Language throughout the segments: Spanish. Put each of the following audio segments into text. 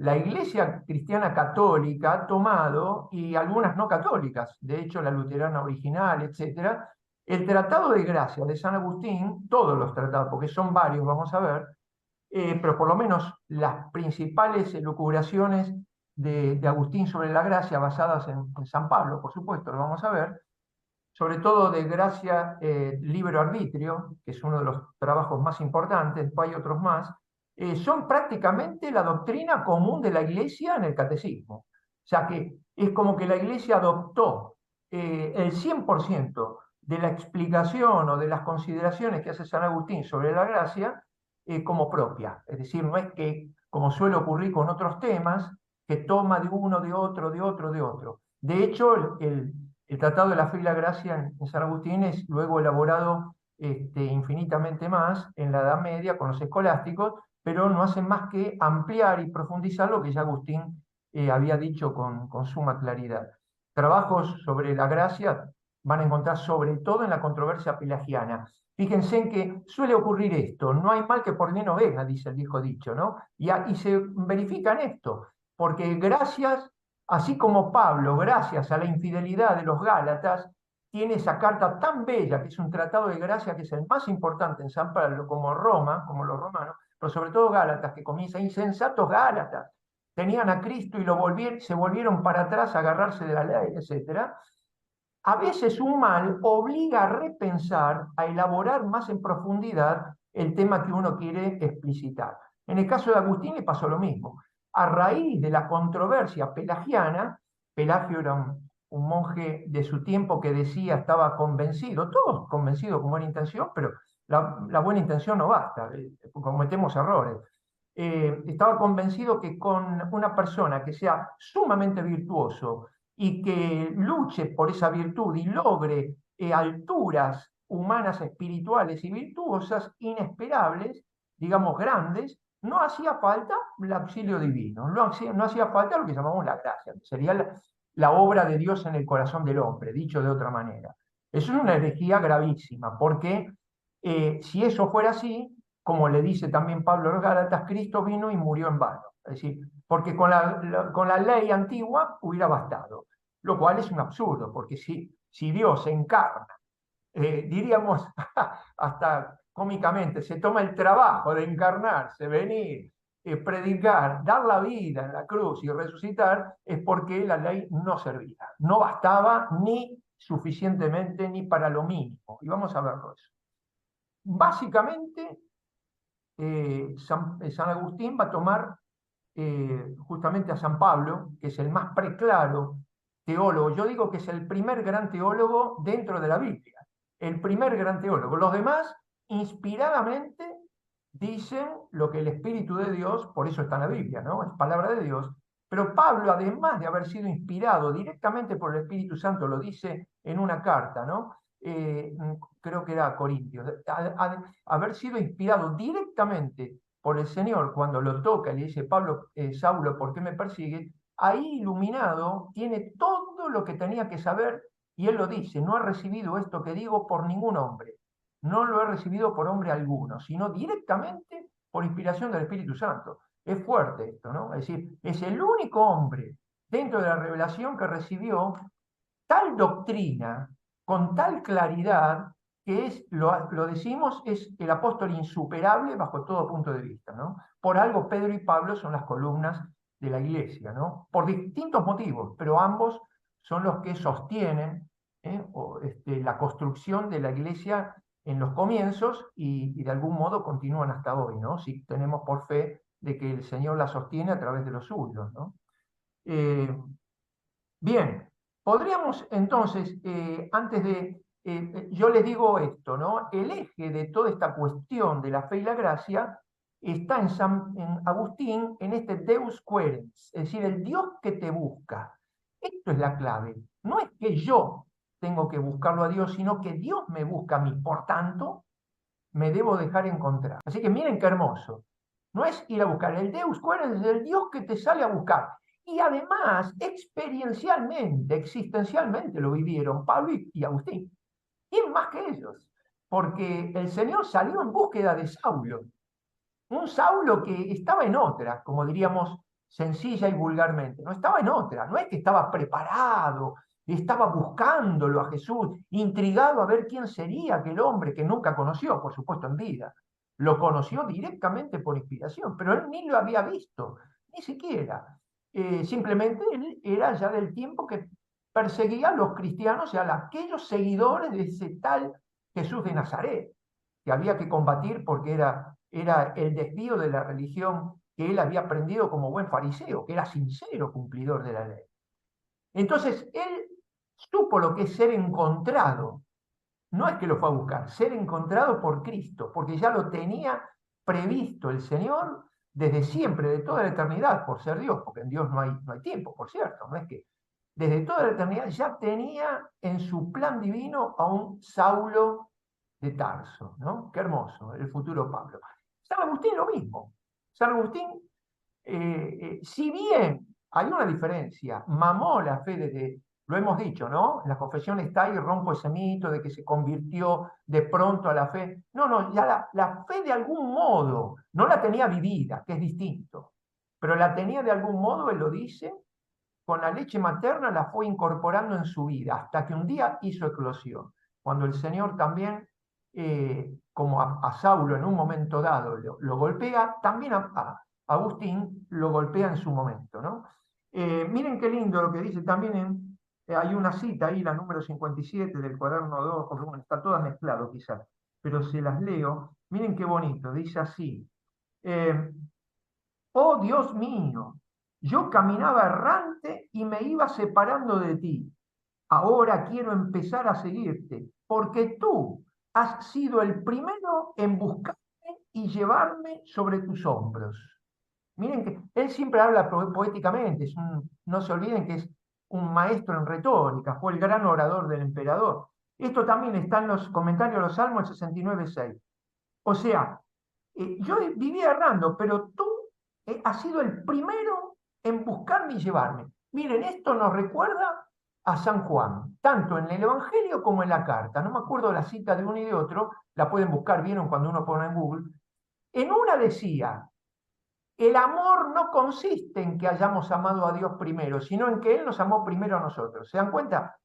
la Iglesia Cristiana Católica ha tomado, y algunas no católicas, de hecho la luterana original, etcétera, el Tratado de Gracia de San Agustín, todos los tratados, porque son varios, vamos a ver, pero por lo menos las principales elucubraciones de Agustín sobre la gracia, basadas en San Pablo, por supuesto, lo vamos a ver, sobre todo de Gracia, Libero Arbitrio, que es uno de los trabajos más importantes, después hay otros más, son prácticamente la doctrina común de la Iglesia en el catecismo. O sea que es como que la Iglesia adoptó el 100% de la explicación o de las consideraciones que hace San Agustín sobre la gracia como propia. Es decir, no es que, como suele ocurrir con otros temas, que toma de uno, de otro, de otro, de otro. De hecho, el Tratado de la Fe y la Gracia en San Agustín es luego elaborado infinitamente más en la Edad Media con los escolásticos, pero no hacen más que ampliar y profundizar lo que ya Agustín había dicho con suma claridad. Trabajos sobre la gracia van a encontrar sobre todo en la controversia pelagiana. Fíjense en que suele ocurrir esto, no hay mal que por bien no venga, dice el viejo dicho, ¿no? Y se verifica en esto, porque gracias, así como Pablo, gracias a la infidelidad de los Gálatas, tiene esa carta tan bella, que es un tratado de gracia, que es el más importante en San Pablo, como Roma, como los romanos, pero sobre todo Gálatas, que comienza, insensatos Gálatas, tenían a Cristo y se volvieron para atrás a agarrarse de la ley, etc. A veces un mal obliga a repensar, a elaborar más en profundidad el tema que uno quiere explicitar. En el caso de Agustín le pasó lo mismo. A raíz de la controversia pelagiana, Pelagio era un monje de su tiempo que decía, estaba convencido, todos convencidos con buena intención, pero la buena intención no basta, cometemos errores. Estaba convencido que con una persona que sea sumamente virtuoso y que luche por esa virtud y logre alturas humanas, espirituales y virtuosas inesperables, digamos grandes, no hacía falta el auxilio divino, no hacía falta lo que llamamos la gracia, que sería la obra de Dios en el corazón del hombre, dicho de otra manera. Eso es una herejía gravísima, porque si eso fuera así, como le dice también Pablo a los Gálatas, Cristo vino y murió en vano. Es decir, porque con la ley antigua hubiera bastado, lo cual es un absurdo, porque si Dios se encarna, diríamos hasta cómicamente, se toma el trabajo de encarnarse, venir, predicar, dar la vida en la cruz y resucitar, es porque la ley no servía, no bastaba ni suficientemente ni para lo mínimo. Y vamos a verlo eso. Básicamente, San Agustín va a tomar justamente a San Pablo, que es el más preclaro teólogo. Yo digo que es el primer gran teólogo dentro de la Biblia, el primer gran teólogo. Los demás, inspiradamente, dicen lo que el Espíritu de Dios, por eso está en la Biblia, ¿no? Es palabra de Dios. Pero Pablo, además de haber sido inspirado directamente por el Espíritu Santo, lo dice en una carta, ¿no? Creo que era a Corintios, haber sido inspirado directamente por el Señor cuando lo toca y le dice, Pablo, Saulo, ¿por qué me persigue? Ahí iluminado tiene todo lo que tenía que saber y él lo dice, no he recibido esto que digo por ningún hombre, no lo he recibido por hombre alguno, sino directamente por inspiración del Espíritu Santo. Es fuerte esto, ¿no? Es decir, es el único hombre dentro de la revelación que recibió tal doctrina con tal claridad que lo decimos, es el apóstol insuperable bajo todo punto de vista, ¿no? Por algo Pedro y Pablo son las columnas de la iglesia, ¿no? Por distintos motivos, pero ambos son los que sostienen la construcción de la iglesia en los comienzos y de algún modo continúan hasta hoy, ¿no? Si tenemos por fe de que el Señor la sostiene a través de los suyos, ¿no? Eh, Bien, podríamos entonces, antes de, yo les digo esto, ¿no? El eje de toda esta cuestión de la fe y la gracia está en Agustín, en este Deus querens, es decir, el Dios que te busca. Esto es la clave. No es que yo tengo que buscarlo a Dios, sino que Dios me busca a mí. Por tanto, me debo dejar encontrar. Así que miren qué hermoso. No es ir a buscar, el Deus querens es el Dios que te sale a buscar. Y además, experiencialmente, existencialmente lo vivieron Pablo y Agustín. ¿Quién más que ellos? Porque el Señor salió en búsqueda de Saulo. Un Saulo que estaba en otra, como diríamos, sencilla y vulgarmente. No estaba en otra, no es que estaba preparado, estaba buscándolo a Jesús, intrigado a ver quién sería aquel hombre que nunca conoció, por supuesto en vida. Lo conoció directamente por inspiración, pero él ni lo había visto, ni siquiera. Simplemente él era ya del tiempo que perseguía a los cristianos y a aquellos seguidores de ese tal Jesús de Nazaret, que había que combatir porque era el desvío de la religión que él había aprendido como buen fariseo, que era sincero cumplidor de la ley. Entonces, él supo lo que es ser encontrado. No es que lo fue a buscar, ser encontrado por Cristo, porque ya lo tenía previsto el Señor desde siempre, de toda la eternidad, por ser Dios, porque en Dios no hay tiempo, por cierto, no es que desde toda la eternidad ya tenía en su plan divino a un Saulo de Tarso, ¿no? Qué hermoso, el futuro Pablo. San Agustín lo mismo. San Agustín, si bien hay una diferencia, mamó la fe desde, lo hemos dicho, ¿no? En la confesión está y rompo ese mito de que se convirtió de pronto a la fe. No, no, ya la fe de algún modo, no la tenía vivida, que es distinto, pero la tenía de algún modo, él lo dice, con la leche materna la fue incorporando en su vida, hasta que un día hizo eclosión, cuando el Señor también, como a Saulo en un momento dado lo golpea, también a Agustín lo golpea en su momento, ¿no? Miren qué lindo lo que dice también hay una cita ahí, la número 57 del cuaderno 2, porque bueno, está toda mezclado quizás, pero se las leo. Miren qué bonito, dice así. eh, Oh Dios mío, yo caminaba errante y me iba separando de ti. Ahora quiero empezar a seguirte, porque tú has sido el primero en buscarme y llevarme sobre tus hombros. Miren que él siempre habla poéticamente, no se olviden que es un maestro en retórica, fue el gran orador del emperador. Esto también está en los comentarios de los Salmos 69:6. O sea, yo vivía errando, pero tú has sido el primero en buscarme y llevarme. Miren, esto nos recuerda a San Juan, tanto en el Evangelio como en la carta. No me acuerdo la cita de uno y de otro, la pueden buscar, vieron cuando uno pone en Google. En una decía, el amor no consiste en que hayamos amado a Dios primero, sino en que Él nos amó primero a nosotros. ¿Se dan cuenta?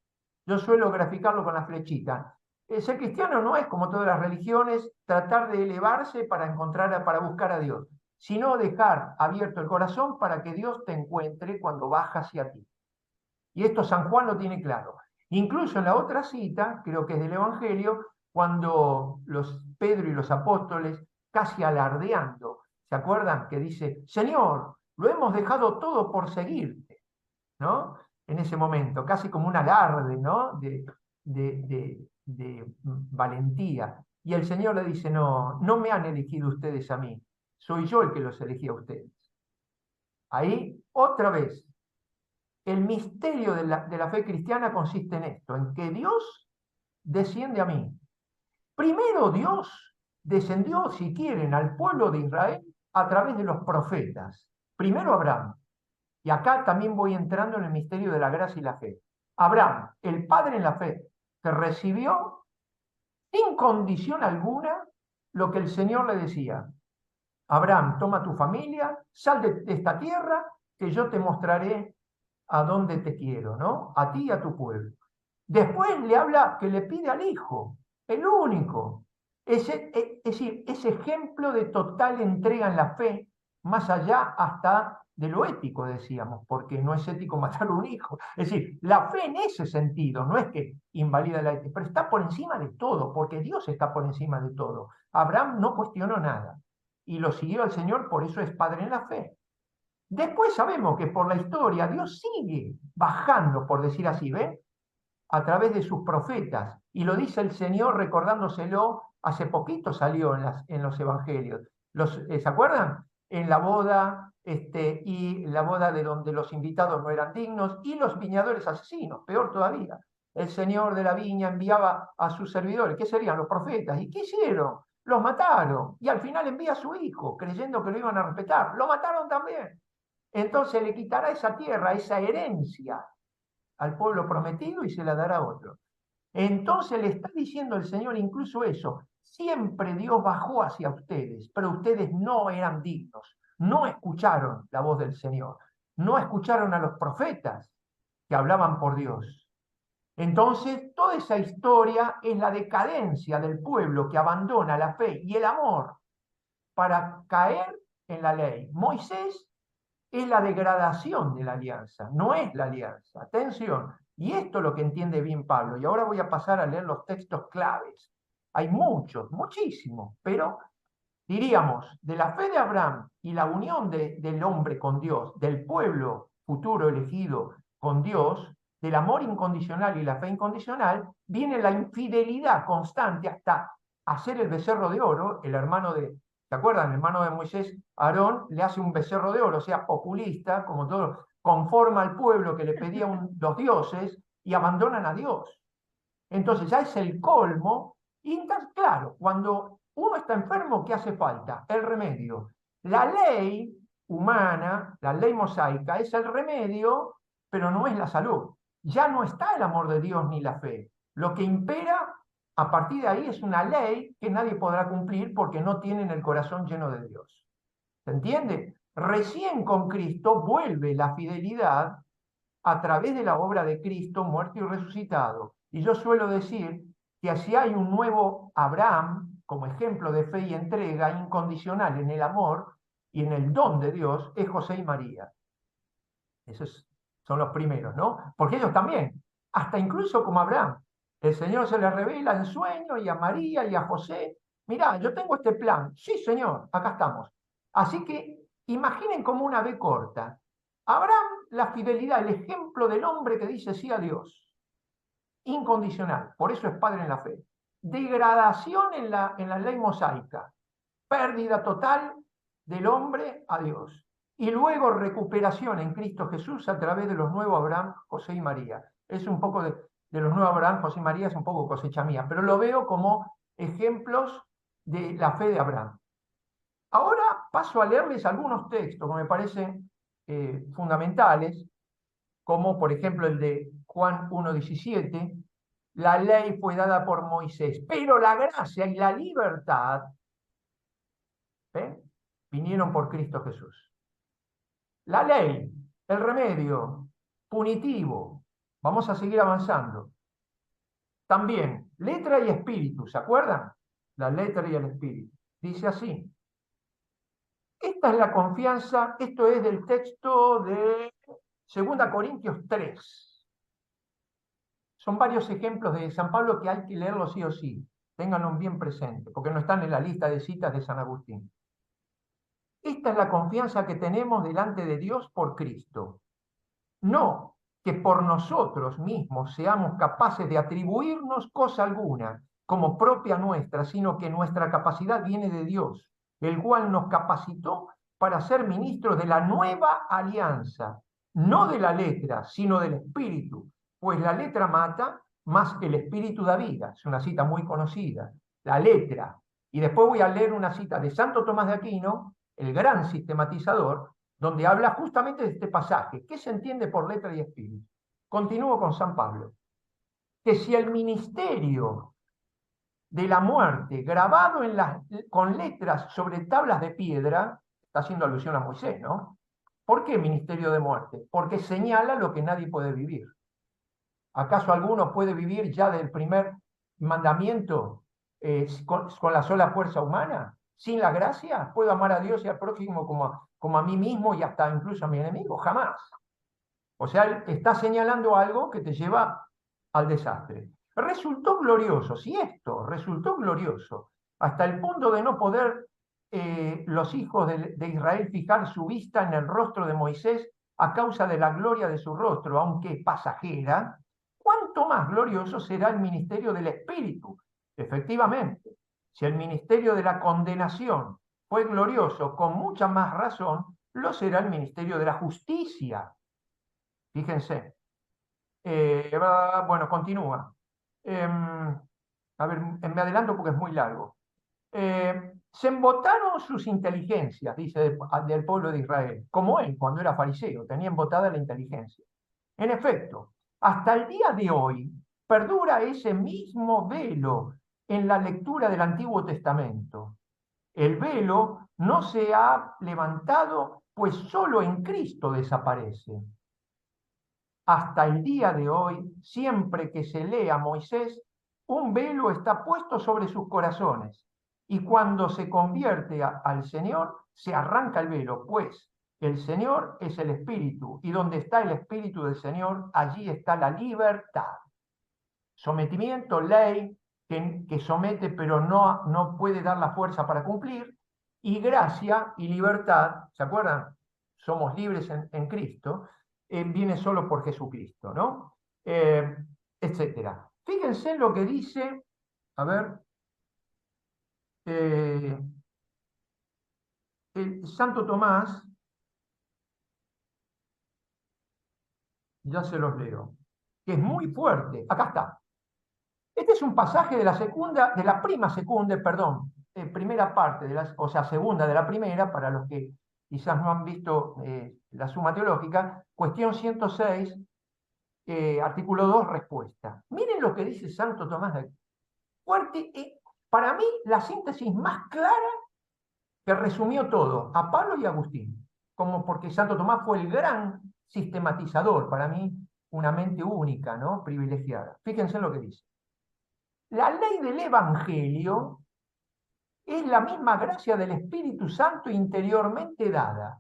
Yo suelo graficarlo con la flechita. Ser cristiano no es, como todas las religiones, tratar de elevarse para encontrar, para buscar a Dios, sino dejar abierto el corazón para que Dios te encuentre cuando baja hacia ti. Y esto San Juan lo tiene claro. Incluso en la otra cita, creo que es del Evangelio, cuando Pedro y los apóstoles, casi alardeando, ¿se acuerdan? Que dice, Señor, lo hemos dejado todo por seguirte, ¿no? En ese momento, casi como un alarde, ¿no? De valentía. Y el Señor le dice, no, no me han elegido ustedes a mí, soy yo el que los elegí a ustedes. Ahí, otra vez, el misterio de la fe cristiana consiste en esto, en que Dios desciende a mí. Primero Dios descendió, si quieren, al pueblo de Israel a través de los profetas. Primero Abraham. Y acá también voy entrando en el misterio de la gracia y la fe. Abraham, el padre en la fe, que recibió sin condición alguna lo que el Señor le decía. Abraham, toma tu familia, sal de esta tierra, que yo te mostraré a dónde te quiero, ¿no? A ti y a tu pueblo. Después le habla que le pide al hijo, el único. Es decir, ese ejemplo de total entrega en la fe, más allá hasta de lo ético, decíamos, porque no es ético matar a un hijo. Es decir, la fe en ese sentido, no es que invalida la ética, pero está por encima de todo, porque Dios está por encima de todo. Abraham no cuestionó nada y lo siguió al Señor, por eso es padre en la fe. Después sabemos que por la historia Dios sigue bajando, por decir así, ¿ven? A través de sus profetas. Y lo dice el Señor recordándoselo, hace poquito salió en los evangelios. ¿Se acuerdan? En la boda, y la boda de donde los invitados no eran dignos, y los viñadores asesinos, peor todavía. El Señor de la viña enviaba a sus servidores, ¿qué serían? Los profetas. ¿Y qué hicieron? Los mataron. Y al final envía a su hijo, creyendo que lo iban a respetar. Lo mataron también. Entonces le quitará esa tierra, esa herencia al pueblo prometido y se la dará a otro. Entonces le está diciendo el Señor incluso eso. Siempre Dios bajó hacia ustedes, pero ustedes no eran dignos. no escucharon la voz del Señor, no escucharon a los profetas que hablaban por Dios. Entonces, toda esa historia es la decadencia del pueblo que abandona la fe y el amor para caer en la ley. Moisés es la degradación de la alianza, no es la alianza. Atención, y esto es lo que entiende bien Pablo. Y ahora voy a pasar a leer los textos claves. Hay muchos, muchísimos, pero diríamos, de la fe de Abraham y la unión del hombre con Dios, del pueblo futuro elegido con Dios, del amor incondicional y la fe incondicional, viene la infidelidad constante hasta hacer el becerro de oro. El hermano de, ¿se acuerdan? El hermano de Moisés, Aarón, le hace un becerro de oro, o sea, populista, como todo, conforma al pueblo que le pedía los dioses y abandonan a Dios. Entonces ya es el colmo. Y entonces, claro, cuando uno está enfermo, ¿qué hace falta? El remedio. La ley humana, la ley mosaica, es el remedio, pero no es la salud. Ya no está el amor de Dios ni la fe. Lo que impera a partir de ahí es una ley que nadie podrá cumplir porque no tienen el corazón lleno de Dios. ¿Se entiende? Recién con Cristo vuelve la fidelidad a través de la obra de Cristo, muerto y resucitado. Y yo suelo decir que si hay un nuevo Abraham, como ejemplo de fe y entrega incondicional en el amor y en el don de Dios, es José y María. Esos son los primeros, ¿no? Porque ellos también, hasta incluso como Abraham, el Señor se les revela en sueño y a María y a José. Mirá, yo tengo este plan. Sí, Señor, acá estamos. Así que imaginen como una B corta. Abraham, la fidelidad, el ejemplo del hombre que dice sí a Dios, incondicional, por eso es padre en la fe. Degradación en la ley mosaica, pérdida total del hombre a Dios. Y luego recuperación en Cristo Jesús a través de los nuevos Abraham, José y María. Es un poco de los nuevos Abraham, José y María, es un poco cosecha mía, pero lo veo como ejemplos de la fe de Abraham. Ahora paso a leerles algunos textos que me parecen fundamentales, como por ejemplo el de Juan 1:17, la ley fue dada por Moisés, pero la gracia y la libertad vinieron por Cristo Jesús. La ley, el remedio punitivo, vamos a seguir avanzando. También, letra y espíritu, ¿se acuerdan? La letra y el espíritu. Dice así. Esta es la confianza, esto es del texto de 2 Corintios 3. Son varios ejemplos de San Pablo que hay que leerlos sí o sí. Ténganlos bien presente, porque no están en la lista de citas de San Agustín. Esta es la confianza que tenemos delante de Dios por Cristo. No que por nosotros mismos seamos capaces de atribuirnos cosa alguna como propia nuestra, sino que nuestra capacidad viene de Dios, el cual nos capacitó para ser ministros de la nueva alianza, no de la letra, sino del espíritu, pues la letra mata, más el espíritu da vida. Es una cita muy conocida, la letra. Y después voy a leer una cita de Santo Tomás de Aquino, el gran sistematizador, donde habla justamente de este pasaje. ¿Qué se entiende por letra y espíritu? Continúo con San Pablo. Que si el ministerio de la muerte, grabado con letras sobre tablas de piedra, está haciendo alusión a Moisés, ¿no? ¿Por qué ministerio de muerte? Porque señala lo que nadie puede vivir. ¿Acaso alguno puede vivir ya del primer mandamiento con la sola fuerza humana? ¿Sin la gracia? ¿Puedo amar a Dios y al prójimo como a mí mismo y hasta incluso a mi enemigo? Jamás. O sea, él está señalando algo que te lleva al desastre. Resultó glorioso, si esto resultó glorioso, hasta el punto de no poder los hijos de Israel fijar su vista en el rostro de Moisés a causa de la gloria de su rostro, aunque pasajera, ¿cuánto más glorioso será el ministerio del Espíritu? Efectivamente, si el ministerio de la condenación fue glorioso, con mucha más razón, lo será el ministerio de la justicia. Fíjense. Bueno, continúa. A ver, me adelanto porque es muy largo. Se embotaron sus inteligencias, dice del pueblo de Israel, como él cuando era fariseo, tenía embotada la inteligencia. En efecto, hasta el día de hoy perdura ese mismo velo en la lectura del Antiguo Testamento. El velo no se ha levantado, pues solo en Cristo desaparece. Hasta el día de hoy, siempre que se lee a Moisés, un velo está puesto sobre sus corazones, y cuando se convierte al Señor, se arranca el velo, pues el Señor es el Espíritu, y donde está el Espíritu del Señor, allí está la libertad. Sometimiento, ley, que somete pero no puede dar la fuerza para cumplir, y gracia y libertad, ¿se acuerdan? Somos libres en Cristo, viene solo por Jesucristo, ¿no? Etcétera. Fíjense lo que dice, a ver, eh, el Santo Tomás, ya se los leo, que es muy fuerte. Acá está. Este es un pasaje de la segunda, de la prima secunda, perdón, primera parte, o sea, segunda de la primera, para los que quizás no han visto la suma teológica, cuestión 106, artículo 2, respuesta. Miren lo que dice Santo Tomás de Aquino. Fuerte, para mí, la síntesis más clara que resumió todo, a Pablo y a Agustín, como porque Santo Tomás fue el gran sistematizador, para mí, una mente única, ¿no? Privilegiada. Fíjense en lo que dice. La ley del Evangelio es la misma gracia del Espíritu Santo interiormente dada.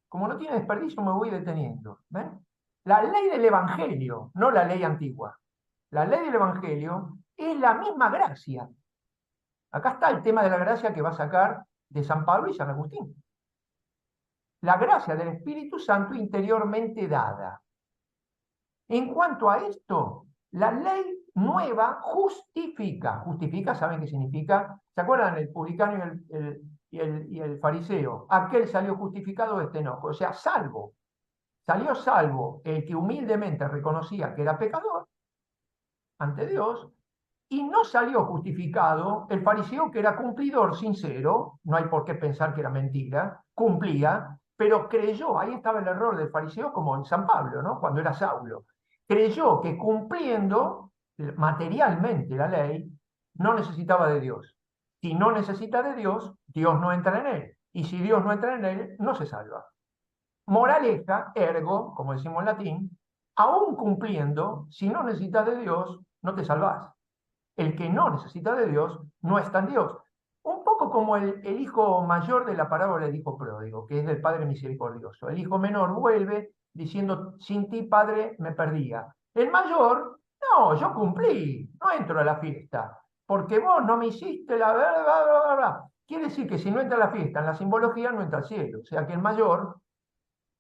Como no tiene desperdicio, me voy deteniendo. ¿Ven? La ley del Evangelio, no la ley antigua. La ley del Evangelio es la misma gracia. Acá está el tema de la gracia que va a sacar de San Pablo y San Agustín. La gracia del Espíritu Santo interiormente dada. En cuanto a esto, la ley nueva justifica. Justifica, ¿saben qué significa? ¿Se acuerdan? El publicano y el fariseo. Aquel salió justificado, este no. O sea, salvo. Salió salvo el que humildemente reconocía que era pecador ante Dios, y no salió justificado el fariseo que era cumplidor sincero, no hay por qué pensar que era mentira, cumplía, pero creyó, ahí estaba el error del fariseo como en San Pablo, ¿no? Cuando era Saulo, creyó que cumpliendo materialmente la ley no necesitaba de Dios. Si no necesita de Dios, Dios no entra en él. Y si Dios no entra en él, no se salva. Moraleja, ergo, como decimos en latín, aún cumpliendo, si no necesitas de Dios, no te salvás. El que no necesita de Dios no está en Dios. Un poco como el hijo mayor de la parábola del hijo pródigo, que es del Padre misericordioso. El hijo menor vuelve diciendo, sin ti, Padre, me perdía. El mayor, no, yo cumplí, no entro a la fiesta, porque vos no me hiciste la verdad. Quiere decir que si no entra a la fiesta en la simbología, no entra al cielo. O sea que el mayor,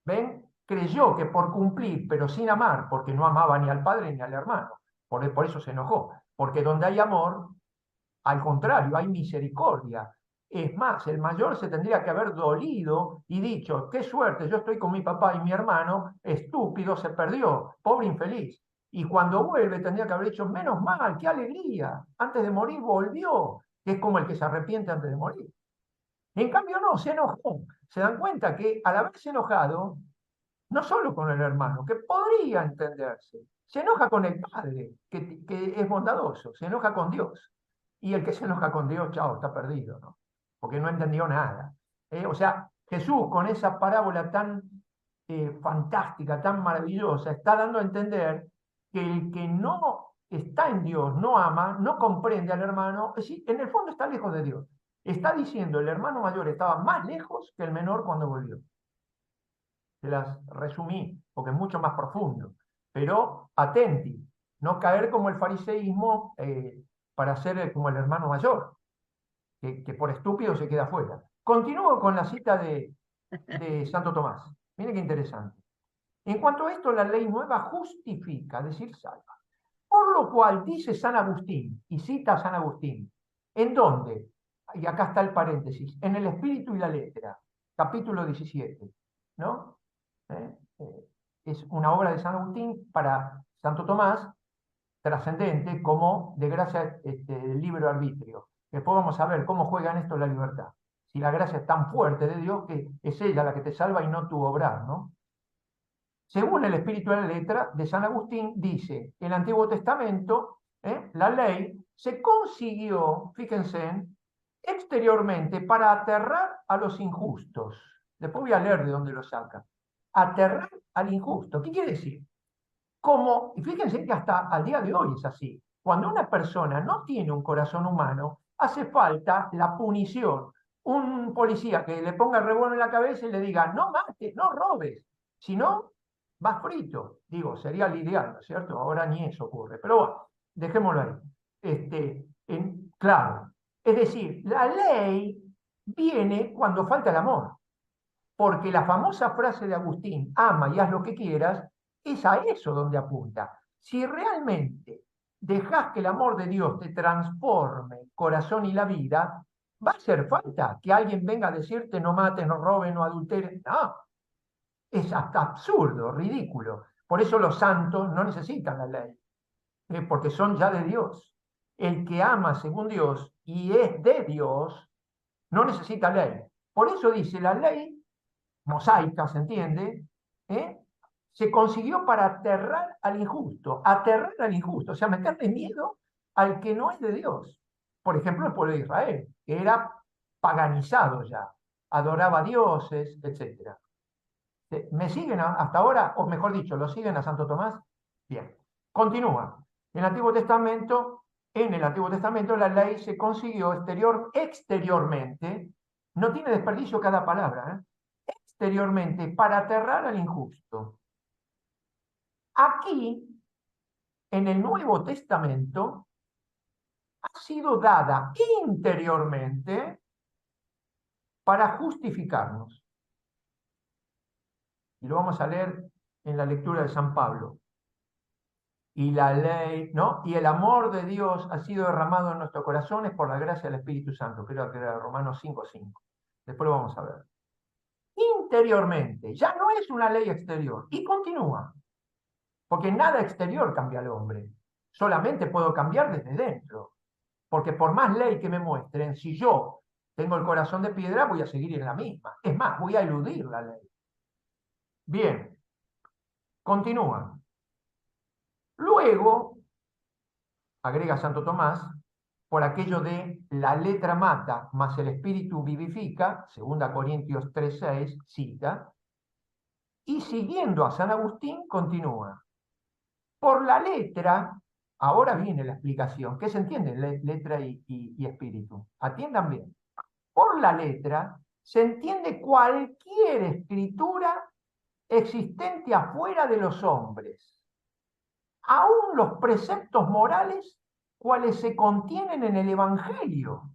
¿ven? Creyó que por cumplir, pero sin amar, porque no amaba ni al padre ni al hermano. Por eso se enojó. Porque donde hay amor, al contrario, hay misericordia. Es más, el mayor se tendría que haber dolido y dicho, qué suerte, yo estoy con mi papá y mi hermano, estúpido, se perdió, pobre infeliz. Y cuando vuelve tendría que haber dicho, menos mal, qué alegría, antes de morir volvió, que es como el que se arrepiente antes de morir. En cambio no, se enojó. Se dan cuenta que al haberse enojado, no solo con el hermano, que podría entenderse, se enoja con el padre, que es bondadoso, se enoja con Dios. Y el que se enoja con Dios, chao, está perdido, ¿no? Porque no entendió nada. O sea, Jesús con esa parábola tan fantástica, tan maravillosa, está dando a entender que el que no está en Dios, no ama, no comprende al hermano, es decir, en el fondo está lejos de Dios. Está diciendo, el hermano mayor estaba más lejos que el menor cuando volvió. Se las resumí, porque es mucho más profundo. Pero atenti, no caer como el fariseísmo para ser como el hermano mayor, que por estúpido se queda fuera. Continúo con la cita de Santo Tomás. Miren qué interesante. En cuanto a esto, la ley nueva justifica, es decir, salva. Por lo cual dice San Agustín, y cita a San Agustín, ¿en dónde? Y acá está el paréntesis, en el espíritu y la letra, capítulo 17, ¿no? Es una obra de San Agustín para Santo Tomás, trascendente, como de gracia el libre arbitrio. Después vamos a ver cómo juega en esto la libertad. Si la gracia es tan fuerte de Dios que es ella la que te salva y no tu obrar, ¿no? Según el espíritu de la letra de San Agustín, dice, el Antiguo Testamento, la ley, se consiguió, fíjense, exteriormente para aterrar a los injustos. Después voy a leer de dónde lo saca. Aterrar al injusto. ¿Qué quiere decir? Como, y fíjense que hasta al día de hoy es así. Cuando una persona no tiene un corazón humano, hace falta la punición. Un policía que le ponga el revólver en la cabeza y le diga, no mates, no robes, si no, vas frito. Digo, sería el ideal, ¿no es cierto? Ahora ni eso ocurre. Pero bueno, dejémoslo ahí. Claro. Es decir, la ley viene cuando falta el amor. Porque la famosa frase de Agustín, ama y haz lo que quieras, es a eso donde apunta. Si realmente dejas que el amor de Dios te transforme el corazón y la vida, va a hacer falta que alguien venga a decirte no mates, no robes, no adulteres. No, es hasta absurdo, ridículo. Por eso los santos no necesitan la ley, porque son ya de Dios. El que ama según Dios y es de Dios, no necesita ley. Por eso dice la ley mosaica, ¿se entiende? ¿Eh? Se consiguió para aterrar al injusto, o sea, meterle miedo al que no es de Dios. Por ejemplo, el pueblo de Israel, que era paganizado ya, adoraba dioses, etc. ¿Me siguen hasta ahora? O mejor dicho, ¿lo siguen a Santo Tomás? Bien. Continúa. En el Antiguo Testamento la ley se consiguió exteriormente, no tiene desperdicio cada palabra, exteriormente para aterrar al injusto. Aquí, en el Nuevo Testamento, ha sido dada interiormente para justificarnos. Y lo vamos a leer en la lectura de San Pablo. Y la ley, ¿no? Y el amor de Dios ha sido derramado en nuestros corazones por la gracia del Espíritu Santo. Creo que era Romanos 5:5. Después lo vamos a ver. Interiormente, ya no es una ley exterior. Y continúa. Porque nada exterior cambia al hombre. Solamente puedo cambiar desde dentro. Porque por más ley que me muestren, si yo tengo el corazón de piedra, voy a seguir en la misma. Es más, voy a eludir la ley. Bien, continúa. Luego, agrega Santo Tomás, por aquello de la letra mata, mas el espíritu vivifica, 2 Corintios 3:6, cita, y siguiendo a San Agustín, continúa. Por la letra, ahora viene la explicación, ¿qué se entiende letra y espíritu? Atiendan bien. Por la letra se entiende cualquier escritura existente afuera de los hombres, aún los preceptos morales cuales se contienen en el Evangelio,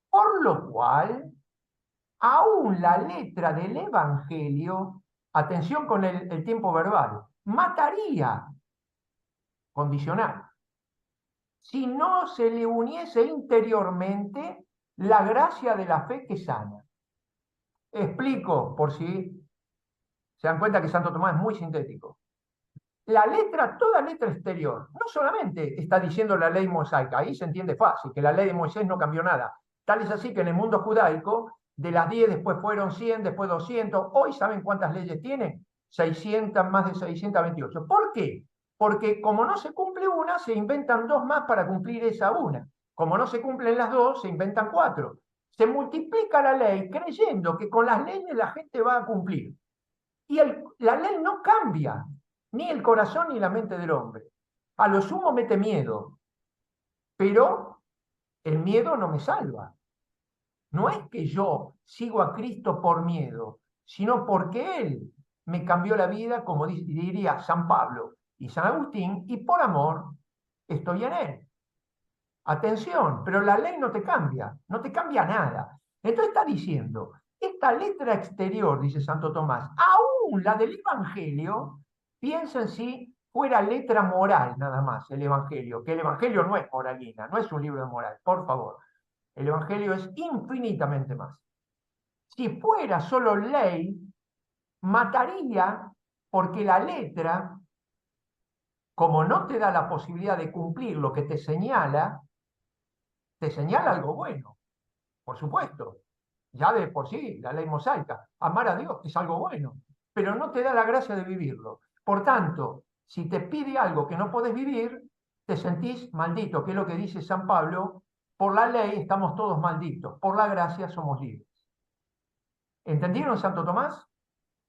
por lo cual aún la letra del Evangelio, atención con el tiempo verbal, mataría, condicional, si no se le uniese interiormente la gracia de la fe que sana. Explico, por si se dan cuenta que Santo Tomás es muy sintético. La letra, toda letra exterior, no solamente está diciendo la ley mosaica, ahí se entiende fácil, que la ley de Moisés no cambió nada. Tal es así que en el mundo judaico, de las 10, después fueron 100, después 200, hoy ¿saben cuántas leyes tiene? 600, más de 628. ¿Por qué? Porque como no se cumple una, se inventan dos más para cumplir esa una. Como no se cumplen las dos, se inventan cuatro. Se multiplica la ley creyendo que con las leyes la gente va a cumplir. Y la ley no cambia, ni el corazón ni la mente del hombre. A lo sumo mete miedo, pero el miedo no me salva. No es que yo sigo a Cristo por miedo, sino porque Él me cambió la vida, como diría San Pablo y San Agustín, y por amor estoy en Él. Atención, pero la ley no te cambia nada. Entonces está diciendo, esta letra exterior, dice Santo Tomás, aún la del Evangelio, piensen si fuera letra moral nada más, el Evangelio, que el Evangelio no es moralina, no es un libro de moral, por favor. El Evangelio es infinitamente más. Si fuera solo ley, mataría porque la letra, como no te da la posibilidad de cumplir lo que te señala algo bueno, por supuesto. Ya de por sí, la ley mosaica, amar a Dios es algo bueno, pero no te da la gracia de vivirlo. Por tanto, si te pide algo que no podés vivir, te sentís maldito, que es lo que dice San Pablo por la ley estamos todos malditos, por la gracia somos libres. ¿Entendieron, Santo Tomás?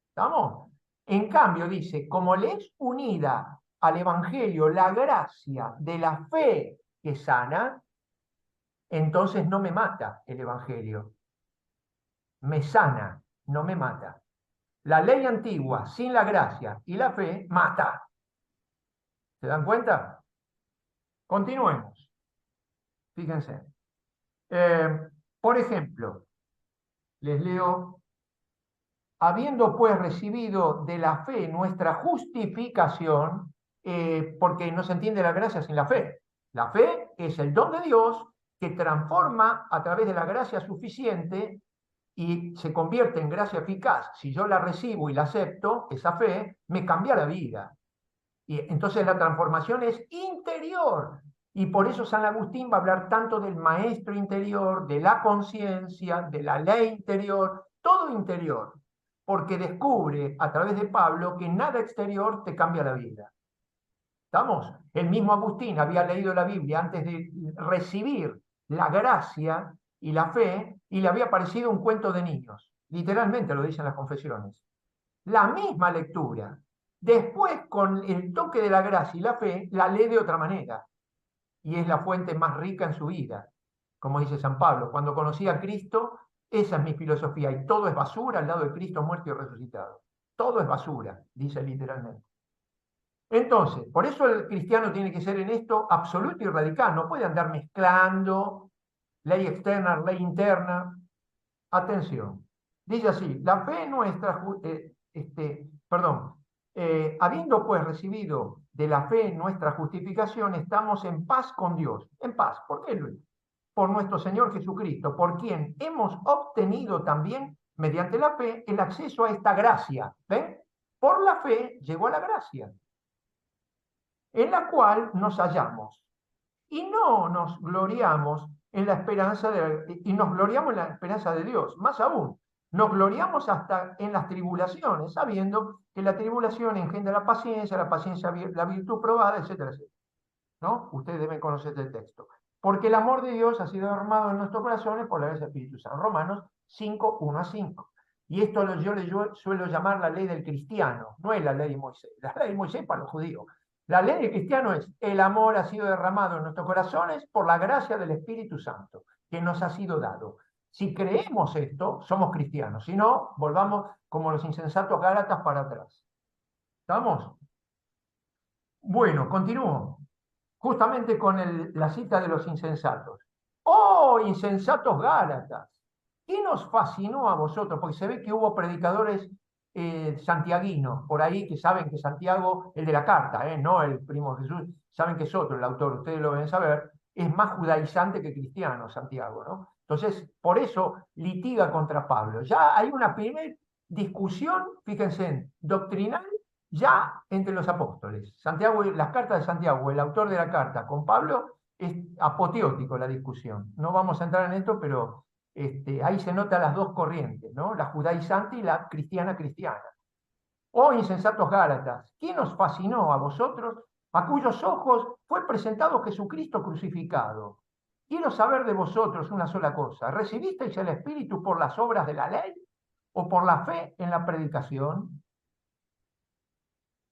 ¿Estamos? En cambio, dice, como le es unida al Evangelio la gracia de la fe que sana, entonces no me mata el Evangelio. Me sana, no me mata. La ley antigua, sin la gracia y la fe, mata. ¿Se dan cuenta? Continuemos. Fíjense. Por ejemplo, les leo, habiendo pues recibido de la fe nuestra justificación, porque no se entiende la gracia sin la fe. La fe es el don de Dios que transforma a través de la gracia suficiente y se convierte en gracia eficaz. Si yo la recibo y la acepto, esa fe me cambia la vida. Y entonces la transformación es interior. Y por eso San Agustín va a hablar tanto del maestro interior, de la conciencia, de la ley interior, todo interior. Porque descubre a través de Pablo que nada exterior te cambia la vida. ¿Estamos? El mismo Agustín había leído la Biblia antes de recibir la gracia y la fe y le había parecido un cuento de niños. Literalmente lo dicen las confesiones. La misma lectura. Después, con el toque de la gracia y la fe, la lee de otra manera. Y es la fuente más rica en su vida. Como dice San Pablo, cuando conocí a Cristo, esa es mi filosofía. Y todo es basura al lado de Cristo muerto y resucitado. Todo es basura, dice literalmente. Entonces, por eso el cristiano tiene que ser en esto absoluto y radical. No puede andar mezclando ley externa, ley interna. Atención. Dice así, la fe nuestra, habiendo pues recibido de la fe nuestra justificación, estamos en paz con Dios. En paz. ¿Por qué, Luis? Por nuestro Señor Jesucristo, por quien hemos obtenido también, mediante la fe, el acceso a esta gracia. ¿Ven? Por la fe llegó a la gracia, en la cual nos hallamos. Y no nos gloriamos en la esperanza y nos gloriamos en la esperanza de Dios. Más aún, nos gloriamos hasta en las tribulaciones, sabiendo que la tribulación engendra la paciencia la virtud probada, etcétera, etcétera. ¿No? Ustedes deben conocer este texto. Porque el amor de Dios ha sido derramado en nuestros corazones por la gracia del Espíritu Santo. Romanos 5, 1 a 5. Y esto yo le suelo llamar la ley del cristiano, no es la ley de Moisés. La ley de Moisés para los judíos. La ley del cristiano es: el amor ha sido derramado en nuestros corazones por la gracia del Espíritu Santo, que nos ha sido dado. Si creemos esto, somos cristianos. Si no, volvamos como los insensatos gálatas para atrás. ¿Estamos? Bueno, continúo. Justamente con la cita de los insensatos. ¡Oh, insensatos gálatas! ¿Qué nos fascinó a vosotros? Porque se ve que hubo predicadores santiaguinos por ahí que saben que Santiago, el de la carta, no el primo Jesús, saben que es otro el autor, ustedes lo deben saber, es más judaizante que cristiano Santiago, ¿no? Entonces, por eso litiga contra Pablo. Ya hay una primera discusión, fíjense, doctrinal ya entre los apóstoles. Santiago, las cartas de Santiago, el autor de la carta con Pablo, es apoteótico la discusión. No vamos a entrar en esto, pero ahí se notan las dos corrientes, ¿no? La judaizante y la cristiana cristiana. Oh insensatos gálatas, ¿quién os fascinó a vosotros, a cuyos ojos fue presentado Jesucristo crucificado? Quiero saber de vosotros una sola cosa: ¿recibisteis el Espíritu por las obras de la ley o por la fe en la predicación?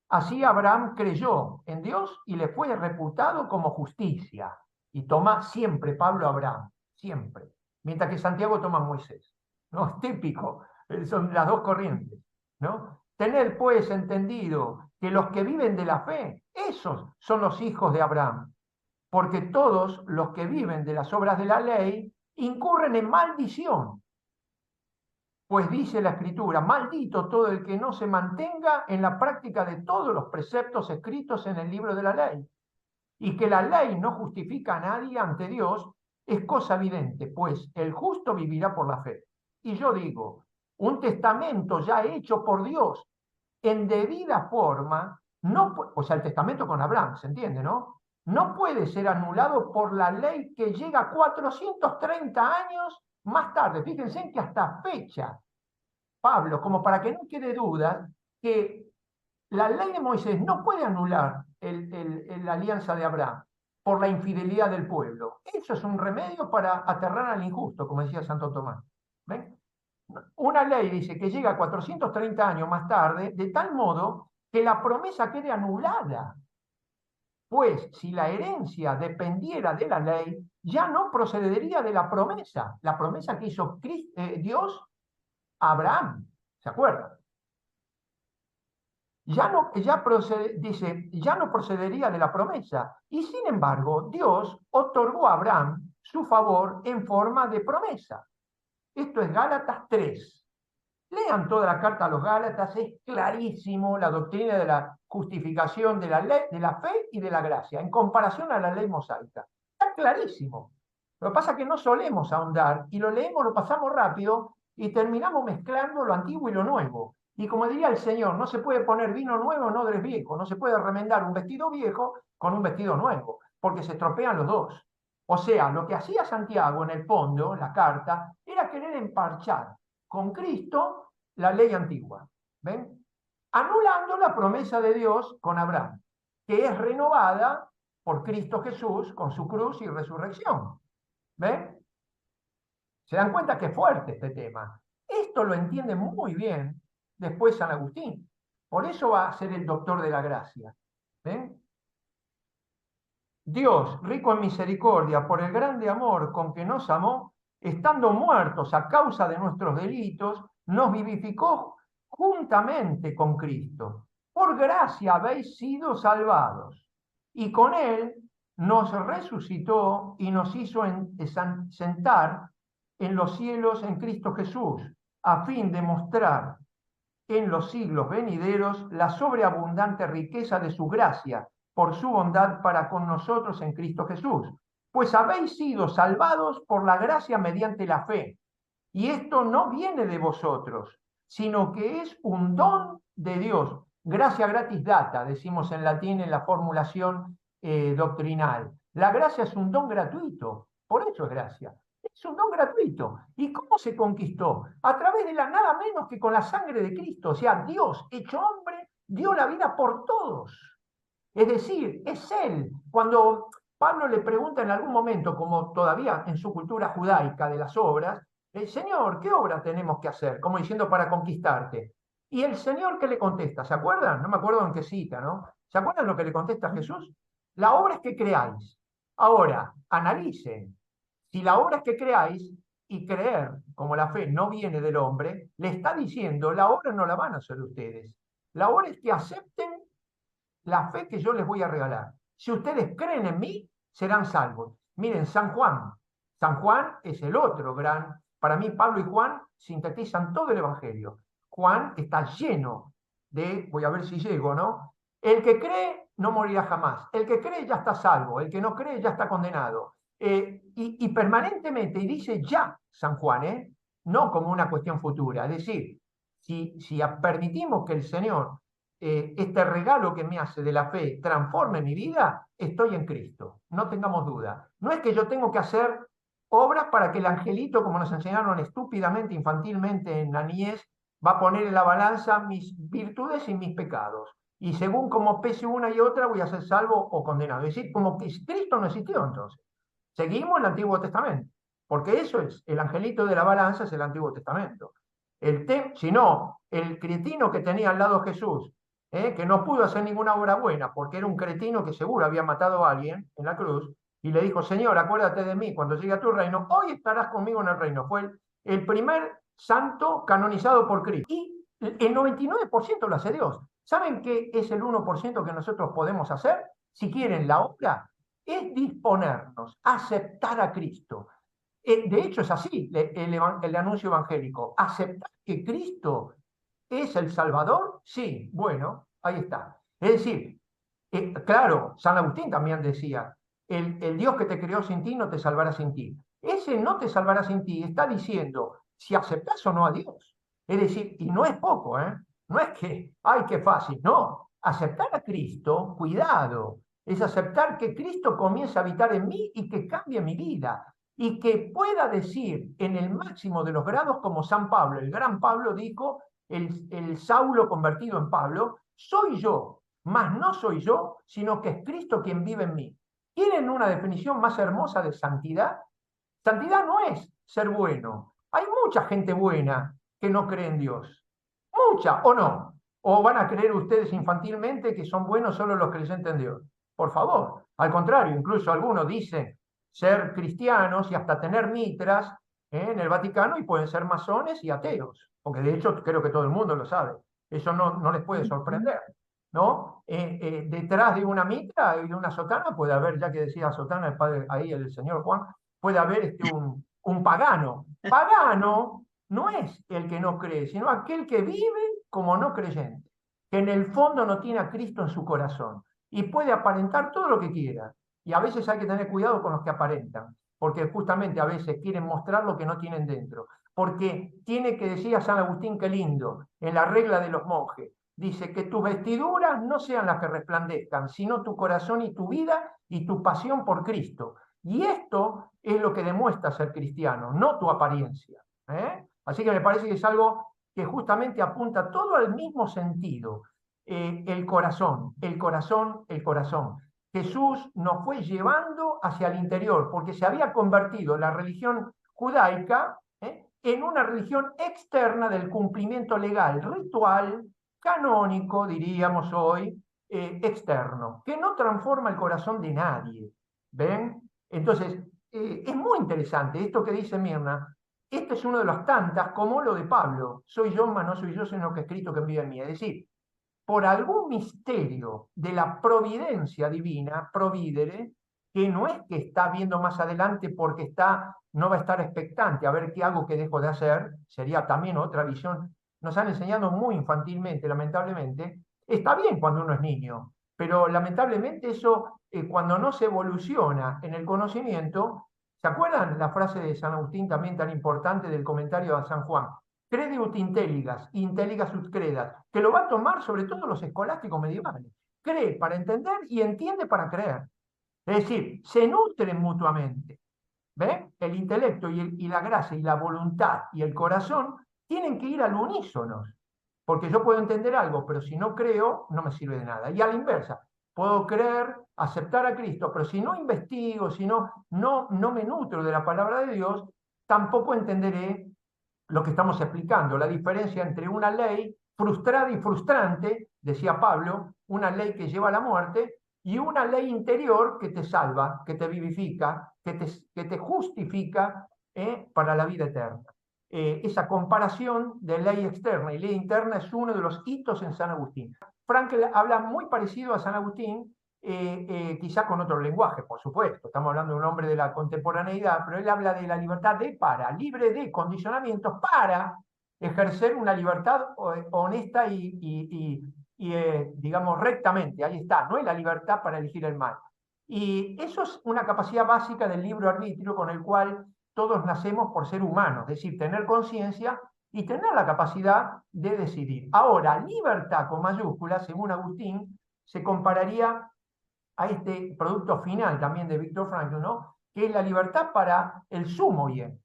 Así Abraham creyó en Dios y le fue reputado como justicia. Y toma siempre Pablo a Abraham, siempre. Mientras que Santiago toma a Moisés. ¿No? Es típico, son las dos corrientes. ¿No? Tened pues entendido que los que viven de la fe, esos son los hijos de Abraham. Porque todos los que viven de las obras de la ley incurren en maldición. Pues dice la Escritura: maldito todo el que no se mantenga en la práctica de todos los preceptos escritos en el libro de la ley. Y que la ley no justifica a nadie ante Dios es cosa evidente, pues el justo vivirá por la fe. Y yo digo, un testamento ya hecho por Dios en debida forma, no, o sea, el testamento con Abraham, ¿se entiende, no? No puede ser anulado por la ley que llega 430 años más tarde. Fíjense en que hasta fecha, Pablo, como para que no quede duda, que la ley de Moisés no puede anular la alianza de Abraham, por la infidelidad del pueblo. Eso es un remedio para aterrar al injusto, como decía Santo Tomás. ¿Ven? Una ley dice que llega 430 años más tarde, de tal modo que la promesa quede anulada. Pues si la herencia dependiera de la ley, ya no procedería de la promesa que hizo Dios a Abraham. ¿Se acuerdan? Dice, ya no procedería de la promesa. Y sin embargo, Dios otorgó a Abraham su favor en forma de promesa. Esto es Gálatas 3. Lean toda la carta a los Gálatas, es clarísimo la doctrina de la justificación de la ley, de la fe y de la gracia, en comparación a la ley mosaica. Está clarísimo. Lo que pasa es que no solemos ahondar y lo leemos, lo pasamos rápido y terminamos mezclando lo antiguo y lo nuevo. Y como diría el Señor, no se puede poner vino nuevo en odres viejos, no se puede remendar un vestido viejo con un vestido nuevo, porque se estropean los dos. O sea, lo que hacía Santiago en el fondo, en la carta, era querer emparchar con Cristo la ley antigua. ¿Ven? Anulando la promesa de Dios con Abraham, que es renovada por Cristo Jesús con su cruz y resurrección. ¿Ven? ¿Se dan cuenta que es fuerte este tema? Esto lo entiende muy bien después San Agustín. Por eso va a ser el doctor de la gracia. ¿Ven? Dios, rico en misericordia, por el grande amor con que nos amó, estando muertos a causa de nuestros delitos, nos vivificó juntamente con Cristo. Por gracia habéis sido salvados. Y con Él nos resucitó y nos hizo sentar en los cielos en Cristo Jesús, a fin de mostrar en los siglos venideros la sobreabundante riqueza de su gracia por su bondad para con nosotros en Cristo Jesús. Pues habéis sido salvados por la gracia mediante la fe. Y esto no viene de vosotros, sino que es un don de Dios. Gracia gratis data, decimos en latín en la formulación doctrinal. La gracia es un don gratuito, por eso es gracia. Es un don gratuito. ¿Y cómo se conquistó? A través de la nada menos que con la sangre de Cristo. O sea, Dios, hecho hombre, dio la vida por todos. Es decir, es Él. Cuando Pablo le pregunta en algún momento, como todavía en su cultura judaica de las obras, el Señor, ¿qué obra tenemos que hacer? Como diciendo para conquistarte. Y el Señor, ¿qué le contesta? ¿Se acuerdan? No me acuerdo en qué cita, ¿no? ¿Se acuerdan lo que le contesta Jesús? La obra es que creáis. Ahora, analicen. Si la obra es que creáis y creer, como la fe no viene del hombre, le está diciendo, la obra no la van a hacer ustedes. La obra es que acepten la fe que yo les voy a regalar. Si ustedes creen en mí, serán salvos. Miren, San Juan. San Juan es el otro gran. Para mí, Pablo y Juan sintetizan todo el Evangelio. Juan está lleno de, voy a ver si llego, ¿no? El que cree no morirá jamás. El que cree ya está salvo. El que no cree ya está condenado. Y permanentemente, y dice ya San Juan, no como una cuestión futura. Es decir, si permitimos que el Señor este regalo que me hace de la fe transforme mi vida, estoy en Cristo. No tengamos duda. No es que yo tengo que hacer obras para que el angelito, como nos enseñaron estúpidamente, infantilmente en la niñez, va a poner en la balanza mis virtudes y mis pecados. Y según como pese una y otra, voy a ser salvo o condenado. Es decir, como que Cristo no existió entonces. Seguimos el Antiguo Testamento, porque eso es, el angelito de la balanza es el Antiguo Testamento. Si no, el cretino que tenía al lado Jesús, que no pudo hacer ninguna obra buena, porque era un cretino que seguro había matado a alguien en la cruz, y le dijo, Señor, acuérdate de mí cuando llegue a tu reino, hoy estarás conmigo en el reino. Fue el primer santo canonizado por Cristo. Y el 99% lo hace Dios. ¿Saben qué es el 1% que nosotros podemos hacer? Si quieren la obra, es disponernos, aceptar a Cristo. De hecho, es así el anuncio evangélico. Aceptar que Cristo es el Salvador, sí, bueno, ahí está. Es decir, claro, San Agustín también decía, el Dios que te creó sin ti no te salvará sin ti. Ese no te salvará sin ti está diciendo si aceptás o no a Dios. Es decir, y no es poco, ¿eh? No es que, ay, qué fácil, no. Aceptar a Cristo, cuidado, es aceptar que Cristo comience a habitar en mí y que cambie mi vida. Y que pueda decir en el máximo de los grados, como San Pablo, el gran Pablo dijo, el Saulo convertido en Pablo, soy yo, mas no soy yo, sino que es Cristo quien vive en mí. ¿Quieren una definición más hermosa de santidad? Santidad no es ser bueno. Hay mucha gente buena que no cree en Dios. Mucha, ¿o no? ¿O van a creer ustedes infantilmente que son buenos solo los creyentes en Dios? Por favor. Al contrario, incluso algunos dicen ser cristianos y hasta tener mitras en el Vaticano y pueden ser masones y ateos. Porque de hecho creo que todo el mundo lo sabe. Eso no les puede sorprender. ¿No? Detrás de una mitra y de una sotana puede haber, ya que decía sotana el padre, ahí el señor Juan, puede haber un pagano. Pagano no es el que no cree, sino aquel que vive como no creyente, que en el fondo no tiene a Cristo en su corazón y puede aparentar todo lo que quiera. Y a veces hay que tener cuidado con los que aparentan, porque justamente a veces quieren mostrar lo que no tienen dentro. Porque tiene que decir a San Agustín, qué lindo, en la regla de los monjes, dice que tus vestiduras no sean las que resplandezcan, sino tu corazón y tu vida y tu pasión por Cristo. Y esto es lo que demuestra ser cristiano, no tu apariencia. Así que me parece que es algo que justamente apunta todo al mismo sentido. El corazón, el corazón, el corazón. Jesús nos fue llevando hacia el interior porque se había convertido la religión judaica en una religión externa del cumplimiento legal, ritual, canónico, diríamos hoy, externo, que no transforma el corazón de nadie. ¿Ven? Entonces, es muy interesante esto que dice Mirna. Este es uno de las tantas, como lo de Pablo. Soy yo, mas no soy yo, sino que Cristo que vive en mí. Es decir, por algún misterio de la providencia divina, providere, que no es que está viendo más adelante porque no va a estar expectante a ver qué hago, qué dejo de hacer, sería también otra visión. Nos han enseñado muy infantilmente, lamentablemente. Está bien cuando uno es niño, pero lamentablemente eso, cuando no se evoluciona en el conocimiento, ¿se acuerdan la frase de San Agustín también tan importante del comentario a San Juan? Crede ut intelligas, intelligas ut credas, que lo va a tomar sobre todo los escolásticos medievales. Cree para entender y entiende para creer. Es decir, se nutren mutuamente. ¿Ven? El intelecto y la gracia y la voluntad y el corazón tienen que ir al unísono. Porque yo puedo entender algo, pero si no creo, no me sirve de nada. Y a la inversa, puedo creer, aceptar a Cristo, pero si no investigo, si no me nutro de la palabra de Dios, tampoco entenderé lo que estamos explicando, la diferencia entre una ley frustrada y frustrante, decía Pablo, una ley que lleva a la muerte, y una ley interior que te salva, que te vivifica, que te justifica para la vida eterna. Esa comparación de ley externa y ley interna es uno de los hitos en San Agustín. Frankel habla muy parecido a San Agustín, quizá con otro lenguaje, por supuesto. Estamos hablando de un hombre de la contemporaneidad, pero él habla de la libertad libre de condicionamientos para ejercer una libertad honesta digamos, rectamente. Ahí está, no es la libertad para elegir el mal. Y eso es una capacidad básica del libre arbitrio con el cual todos nacemos por ser humanos, es decir, tener conciencia y tener la capacidad de decidir. Ahora, libertad con mayúsculas, según Agustín, se compararía a este producto final también de Víctor Frankl, ¿no? Que es la libertad para el sumo bien.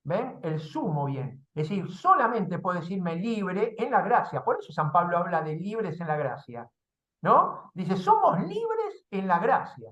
¿Ven? El sumo bien. Es decir, solamente puedo decirme libre en la gracia. Por eso San Pablo habla de libres en la gracia. ¿No? Dice, somos libres en la gracia.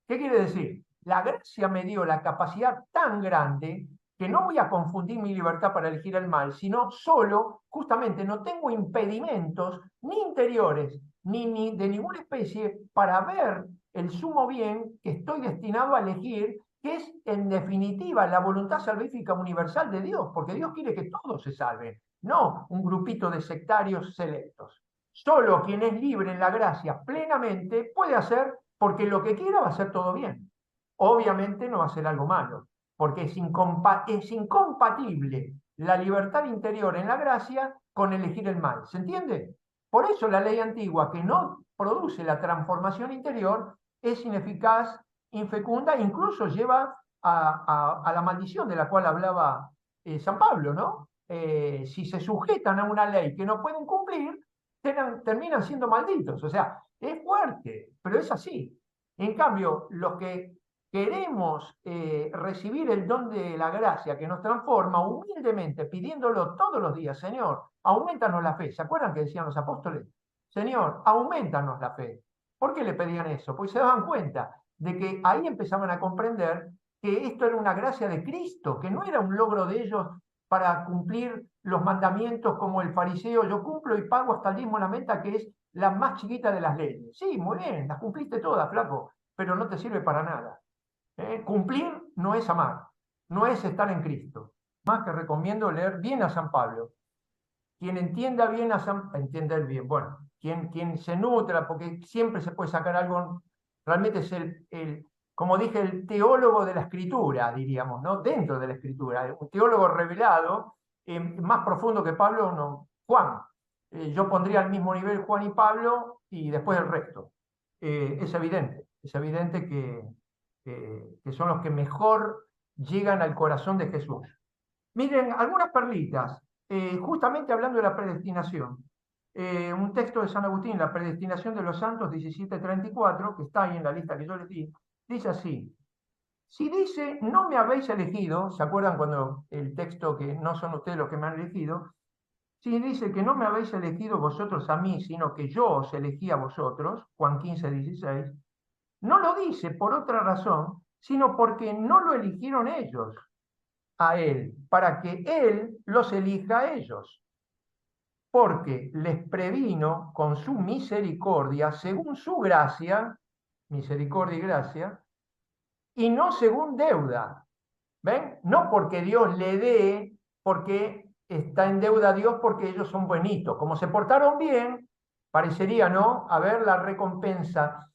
¿Qué quiere decir? La gracia me dio la capacidad tan grande que no voy a confundir mi libertad para elegir el mal, sino solo, justamente, no tengo impedimentos ni interiores ni de ninguna especie para ver el sumo bien que estoy destinado a elegir, que es en definitiva la voluntad salvífica universal de Dios, porque Dios quiere que todos se salven, no un grupito de sectarios selectos. Solo quien es libre en la gracia plenamente puede hacer, porque lo que quiera va a ser todo bien. Obviamente no va a ser algo malo, porque es incompatible la libertad interior en la gracia con elegir el mal. ¿Se entiende? Por eso la ley antigua, que no produce la transformación interior, es ineficaz, infecunda, e incluso lleva a la maldición de la cual hablaba San Pablo, ¿no? Si se sujetan a una ley que no pueden cumplir, terminan siendo malditos. O sea, es fuerte, pero es así. En cambio, los que queremos recibir el don de la gracia que nos transforma humildemente, pidiéndolo todos los días, Señor, aumentanos la fe. ¿Se acuerdan que decían los apóstoles? Señor, aumentanos la fe. ¿Por qué le pedían eso? Pues se daban cuenta de que ahí empezaban a comprender que esto era una gracia de Cristo, que no era un logro de ellos para cumplir los mandamientos como el fariseo, yo cumplo y pago hasta el diezmo la menta, que es la más chiquita de las leyes. Sí, muy bien, las cumpliste todas, flaco, pero no te sirve para nada. Cumplir no es amar, no es estar en Cristo. Más que recomiendo leer bien a San Pablo. Quien entienda bien a San, entender bien, bueno, quien se nutra, porque siempre se puede sacar algo, realmente es como dije, el teólogo de la Escritura, diríamos, ¿no? Dentro de la Escritura, un teólogo revelado, más profundo que Pablo, no, Juan. Yo pondría al mismo nivel Juan y Pablo y después el resto. Es evidente que son los que mejor llegan al corazón de Jesús. Miren, algunas perlitas, justamente hablando de la predestinación. Un texto de San Agustín, La predestinación de los santos 1734, que está ahí en la lista que yo les di, dice así: si dice, no me habéis elegido, ¿se acuerdan cuando el texto que no son ustedes los que me han elegido? Si dice que no me habéis elegido vosotros a mí, sino que yo os elegí a vosotros, Juan 15, 16, no lo dice por otra razón, sino porque no lo eligieron ellos a él, para que él los elija a ellos, porque les previno con su misericordia, según su gracia, misericordia y gracia, y no según deuda. ¿Ven? No porque Dios le dé, porque está en deuda a Dios porque ellos son buenitos. Como se portaron bien, parecería, ¿no? Haber la recompensa.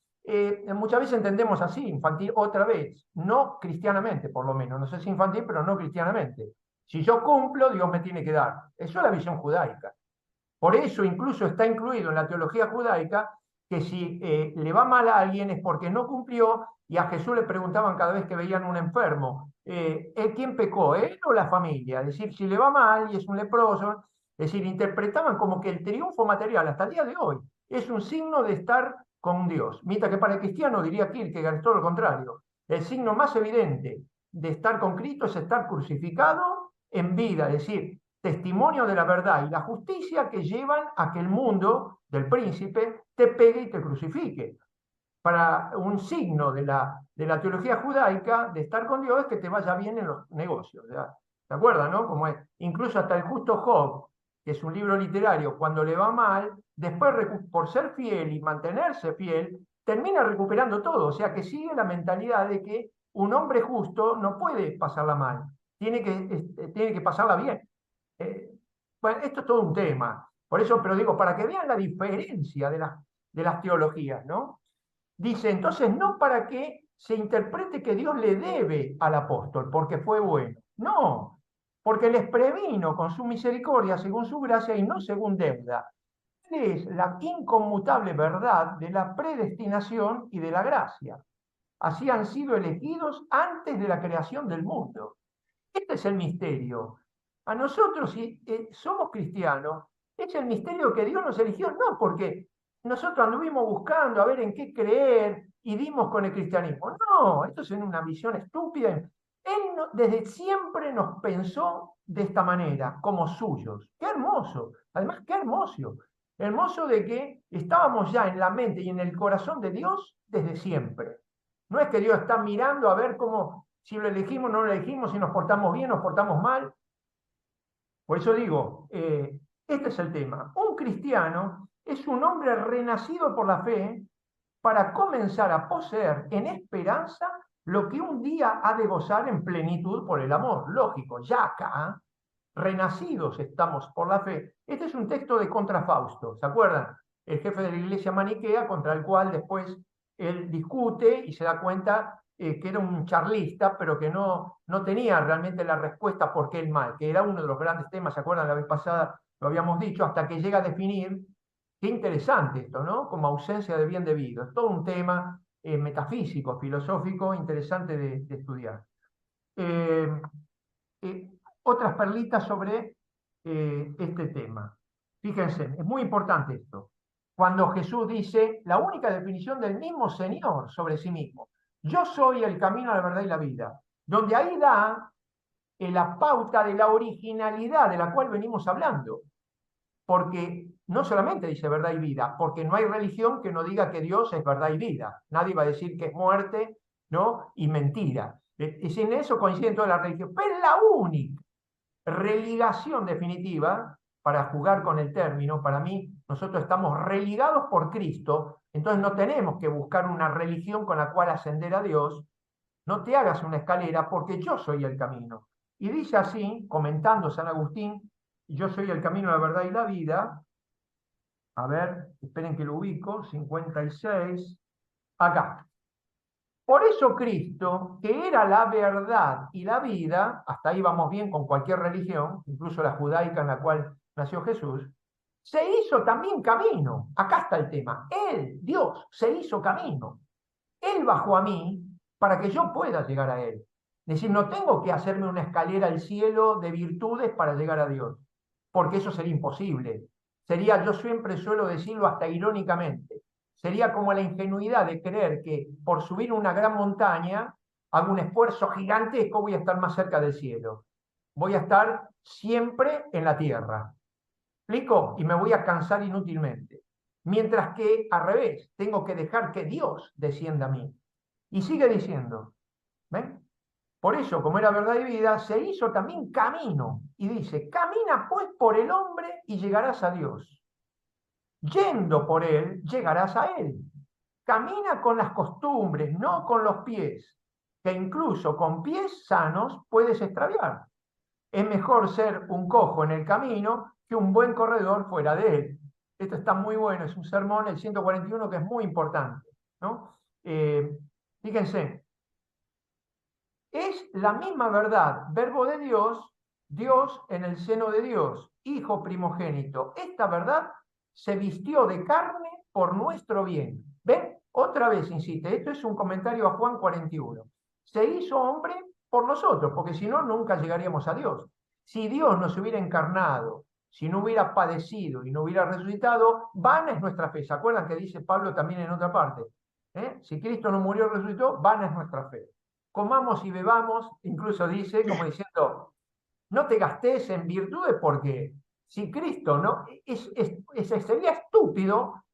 Muchas veces entendemos así, infantil, otra vez, no cristianamente, por lo menos. No sé si infantil, pero no cristianamente. Si yo cumplo, Dios me tiene que dar. Eso es la visión judaica. Por eso incluso está incluido en la teología judaica que si le va mal a alguien es porque no cumplió, y a Jesús le preguntaban cada vez que veían un enfermo, ¿quién pecó, él o la familia? Es decir, si le va mal y es un leproso, es decir, interpretaban como que el triunfo material hasta el día de hoy es un signo de estar con Dios, mientras que para el cristiano, diría Kierkegaard, es todo lo contrario. El signo más evidente de estar con Cristo es estar crucificado en vida, es decir, testimonio de la verdad y la justicia que llevan a que el mundo del príncipe te pegue y te crucifique. Para un signo de la teología judaica de estar con Dios es que te vaya bien en los negocios. ¿Verdad? ¿Se acuerdan, no? Como es, incluso hasta el justo Job, que es un libro literario, cuando le va mal, después por ser fiel y mantenerse fiel, termina recuperando todo. O sea que sigue la mentalidad de que un hombre justo no puede pasarla mal, tiene que pasarla bien. Eh, bueno, esto es todo un tema. Por eso, pero digo, para que vean la diferencia de las teologías, ¿no? Dice, entonces, no para que se interprete que Dios le debe al apóstol porque fue bueno. No, porque les previno con su misericordia según su gracia y no según deuda. Es la inconmutable verdad de la predestinación y de la gracia. Así han sido elegidos antes de la creación del mundo. Este es el misterio. A nosotros, si somos cristianos, es el misterio que Dios nos eligió, no porque nosotros anduvimos buscando a ver en qué creer y dimos con el cristianismo. No, esto es en una visión estúpida. Él desde siempre nos pensó de esta manera, como suyos. Qué hermoso. Además, qué hermoso. Hermoso de que estábamos ya en la mente y en el corazón de Dios desde siempre. No es que Dios está mirando a ver cómo, si lo elegimos o no lo elegimos, si nos portamos bien, nos portamos mal. Por eso digo, este es el tema. Un cristiano es un hombre renacido por la fe para comenzar a poseer en esperanza lo que un día ha de gozar en plenitud por el amor. Lógico, ya acá, renacidos estamos por la fe. Este es un texto de contra Fausto, ¿se acuerdan? El jefe de la iglesia maniquea contra el cual después él discute y se da cuenta que era un charlista, pero que no tenía realmente la respuesta por qué el mal, que era uno de los grandes temas, ¿se acuerdan? La vez pasada lo habíamos dicho, hasta que llega a definir, qué interesante esto, ¿no? Como ausencia de bien debido. Es todo un tema metafísico, filosófico, interesante de estudiar. Eh, Otras perlitas sobre este tema. Fíjense, es muy importante esto. Cuando Jesús dice la única definición del mismo Señor sobre sí mismo, yo soy el camino, la verdad y la vida, donde ahí da la pauta de la originalidad de la cual venimos hablando. porque no solamente dice verdad y vida, porque no hay religión que no diga que Dios es verdad y vida. Nadie va a decir que es muerte, ¿no? Y mentira. Y sin eso coinciden todas las religiones. Pero la única religación definitiva, para jugar con el término, para mí, nosotros estamos religados por Cristo, entonces no tenemos que buscar una religión con la cual ascender a Dios. No te hagas una escalera porque yo soy el camino. Y dice así, comentando San Agustín, yo soy el camino, la verdad y la vida. A ver, esperen que lo ubico, 56. Acá. Por eso Cristo, que era la verdad y la vida, hasta ahí vamos bien con cualquier religión, incluso la judaica en la cual nació Jesús, se hizo también camino. Acá está el tema. Él, Dios, se hizo camino. Él bajó a mí para que yo pueda llegar a Él. Es decir, no tengo que hacerme una escalera al cielo de virtudes para llegar a Dios, porque eso sería imposible. Sería, yo siempre suelo decirlo hasta irónicamente, sería como la ingenuidad de creer que por subir una gran montaña hago un esfuerzo gigantesco, voy a estar más cerca del cielo. Voy a estar siempre en la tierra. ¿Explico? Y me voy a cansar inútilmente. Mientras que al revés, tengo que dejar que Dios descienda a mí. Y sigue diciendo, ¿ven? Por eso, como era verdad y vida, se hizo también camino. Y dice, camina pues por el hombre y llegarás a Dios. Yendo por él, llegarás a él. Camina con las costumbres, no con los pies, que incluso con pies sanos puedes extraviar. Es mejor ser un cojo en el camino que un buen corredor fuera de él. Esto está muy bueno, es un sermón, el 141, que es muy importante, ¿no? Fíjense, es la misma verdad, verbo de Dios, Dios en el seno de Dios, Hijo primogénito. Esta verdad se vistió de carne por nuestro bien. ¿Ven? Otra vez insiste, esto es un comentario a Juan 41. Se hizo hombre por nosotros, porque si no, nunca llegaríamos a Dios. Si Dios nos hubiera encarnado, si no hubiera padecido y no hubiera resucitado, vana es nuestra fe. ¿Se acuerdan que dice Pablo también en otra parte? Si Cristo no murió y resucitó, vana es nuestra fe. Comamos y bebamos, incluso dice, como diciendo, no te gastes en virtudes porque si Cristo no, sería estúpido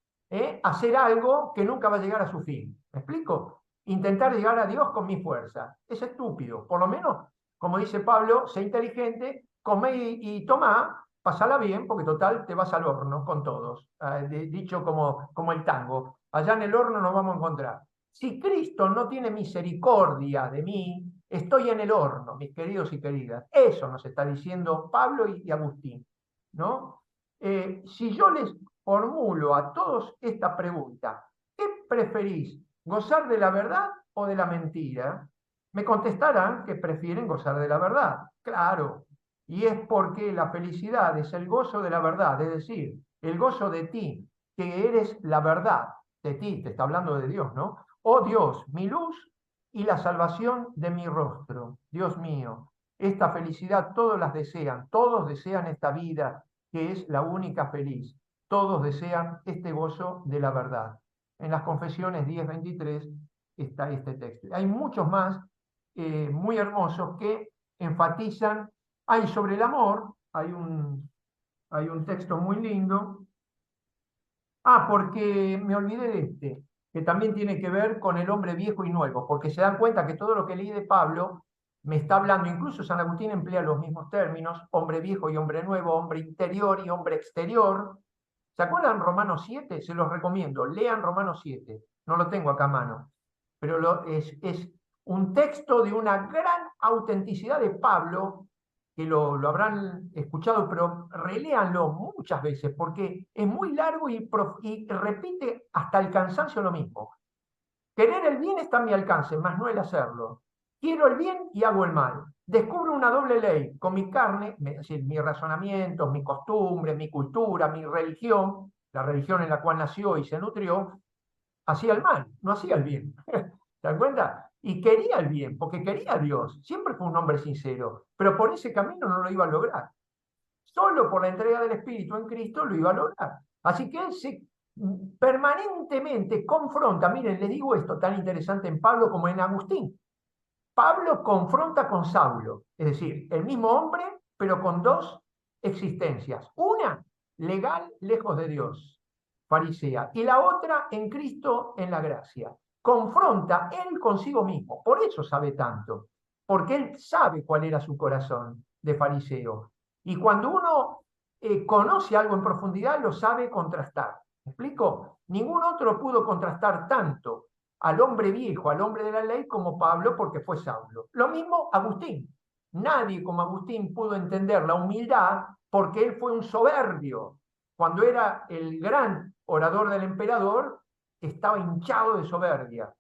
hacer algo que nunca va a llegar a su fin. ¿Me explico? Intentar llegar a Dios con mi fuerza. Es estúpido. Por lo menos, como dice Pablo, sé inteligente, come y toma, pasala bien, porque total te vas al horno con todos. Dicho como el tango. Allá en el horno nos vamos a encontrar. Si Cristo no tiene misericordia de mí, estoy en el horno, mis queridos y queridas. Eso nos está diciendo Pablo y Agustín, ¿no? Si yo les formulo a todos esta pregunta, ¿qué preferís? ¿Gozar de la verdad o de la mentira? Me contestarán que prefieren gozar de la verdad. Claro, y es porque la felicidad es el gozo de la verdad, es decir, el gozo de ti, que eres la verdad de ti, te está hablando de Dios, ¿no? Oh Dios, mi luz y la salvación de mi rostro. Dios mío, esta felicidad todos desean esta vida que es la única feliz. Todos desean este gozo de la verdad. En las confesiones 10:23 está este texto. Hay muchos más muy hermosos que enfatizan. Hay sobre el amor, hay un texto muy lindo. Porque me olvidé de este, que también tiene que ver con el hombre viejo y nuevo, porque se dan cuenta que todo lo que leí de Pablo me está hablando, incluso San Agustín emplea los mismos términos, hombre viejo y hombre nuevo, hombre interior y hombre exterior. ¿Se acuerdan Romanos 7? Se los recomiendo, lean Romanos 7, no lo tengo acá a mano, pero es un texto de una gran autenticidad de Pablo, que lo habrán escuchado, pero reléanlo muchas veces, porque es muy largo y repite hasta el cansancio lo mismo. Querer el bien está a mi alcance, más no el hacerlo. Quiero el bien y hago el mal. Descubro una doble ley. Con mi carne, es decir, mis razonamientos, mis costumbres, mi cultura, mi religión, la religión en la cual nació y se nutrió, hacía el mal, no hacía el bien. ¿Te das cuenta? Y quería el bien, porque quería a Dios. Siempre fue un hombre sincero, pero por ese camino no lo iba a lograr. Solo por la entrega del Espíritu en Cristo lo iba a lograr. Así que él se permanentemente confronta. Miren, les digo esto tan interesante en Pablo como en Agustín. Pablo confronta con Saulo, es decir, el mismo hombre, pero con dos existencias. Una, legal lejos de Dios, farisea, y la otra en Cristo en la gracia. Confronta él consigo mismo, por eso sabe tanto, porque él sabe cuál era su corazón de fariseo. Y cuando uno conoce algo en profundidad, lo sabe contrastar. ¿Me explico? Ningún otro pudo contrastar tanto al hombre viejo, al hombre de la ley, como Pablo, porque fue Saulo. Lo mismo Agustín. Nadie como Agustín pudo entender la humildad porque él fue un soberbio. Cuando era el gran orador del emperador, estaba hinchado de soberbia.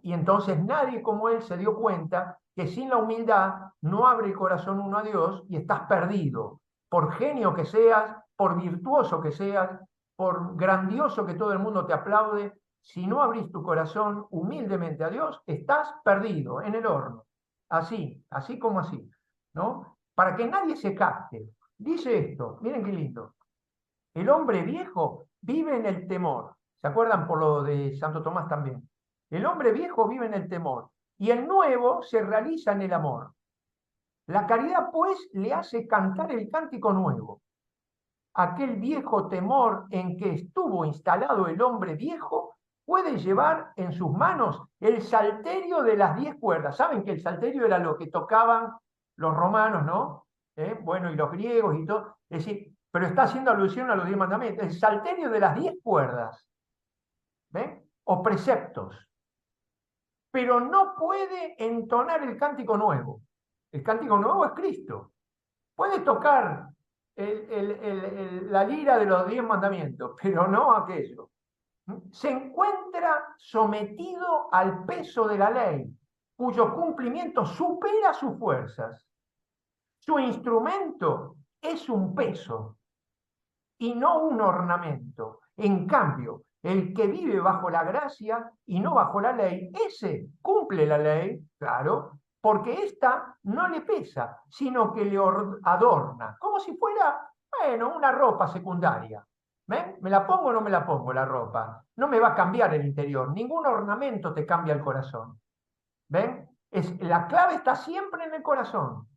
Y entonces nadie como él se dio cuenta que sin la humildad no abre el corazón uno a Dios y estás perdido. Por genio que seas, por virtuoso que seas, por grandioso que todo el mundo te aplaude, si no abrís tu corazón humildemente a Dios, estás perdido en el horno. Así, así como así, ¿no? Para que nadie se capte. Dice esto, miren qué lindo. El hombre viejo vive en el temor. ¿Se acuerdan por lo de Santo Tomás también? El hombre viejo vive en el temor y el nuevo se realiza en el amor. La caridad, pues, le hace cantar el cántico nuevo. Aquel viejo temor en que estuvo instalado el hombre viejo puede llevar en sus manos el salterio de las 10 cuerdas. ¿Saben que el salterio era lo que tocaban los romanos, ¿no? Bueno, y los griegos y todo. Es decir, pero está haciendo alusión a los 10 mandamientos. El salterio de las 10 cuerdas, ¿ven? O preceptos. Pero no puede entonar el cántico nuevo. El cántico nuevo es Cristo. Puede tocar la lira de los 10 mandamientos, pero no aquello. Se encuentra sometido al peso de la ley, cuyo cumplimiento supera sus fuerzas. Su instrumento es un peso y no un ornamento. En cambio, el que vive bajo la gracia y no bajo la ley, ese cumple la ley, claro, porque ésta no le pesa, sino que le adorna, como si fuera, bueno, una ropa secundaria. ¿Ven? ¿Me la pongo o no me la pongo la ropa? No me va a cambiar el interior, ningún ornamento te cambia el corazón. ¿Ven? La clave está siempre en el corazón.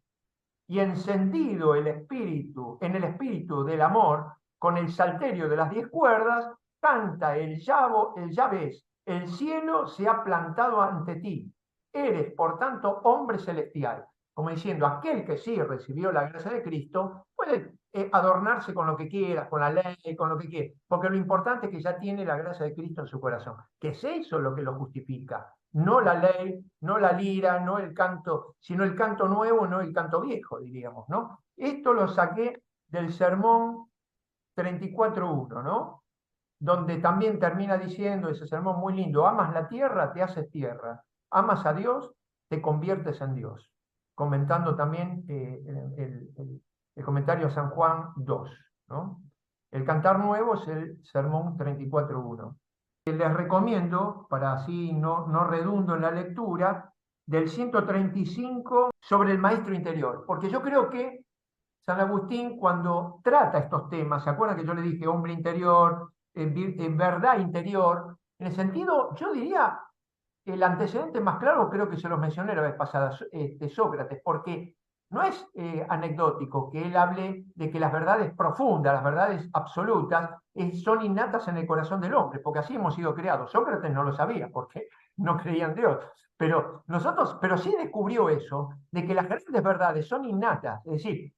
Y encendido el espíritu, en el espíritu del amor, con el salterio de las 10 cuerdas, canta ya ves, el cielo se ha plantado ante ti. Eres, por tanto, hombre celestial. Como diciendo, aquel que sí recibió la gracia de Cristo puede adornarse con lo que quiera, con la ley, con lo que quiera, porque lo importante es que ya tiene la gracia de Cristo en su corazón, que es eso lo que lo justifica, no la ley, no la lira, no el canto, sino el canto nuevo, no el canto viejo, diríamos, ¿no? Esto lo saqué del sermón 34.1, ¿no? Donde también termina diciendo ese sermón muy lindo, amas la tierra, te haces tierra, amas a Dios, te conviertes en Dios. Comentando también el comentario San Juan 2, ¿no? El cantar nuevo es el sermón 34.1. Les recomiendo, para así no redundo en la lectura, del 135 sobre el maestro interior, porque yo creo que San Agustín cuando trata estos temas, ¿se acuerdan que yo le dije hombre interior, en verdad interior? En el sentido, yo diría, el antecedente más claro creo que se los mencioné la vez pasada, Sócrates, porque no es anecdótico que él hable de que las verdades profundas, las verdades absolutas, son innatas en el corazón del hombre, porque así hemos sido creados. Sócrates no lo sabía porque no creía en Dios, pero sí descubrió eso, de que las grandes verdades son innatas, es decir,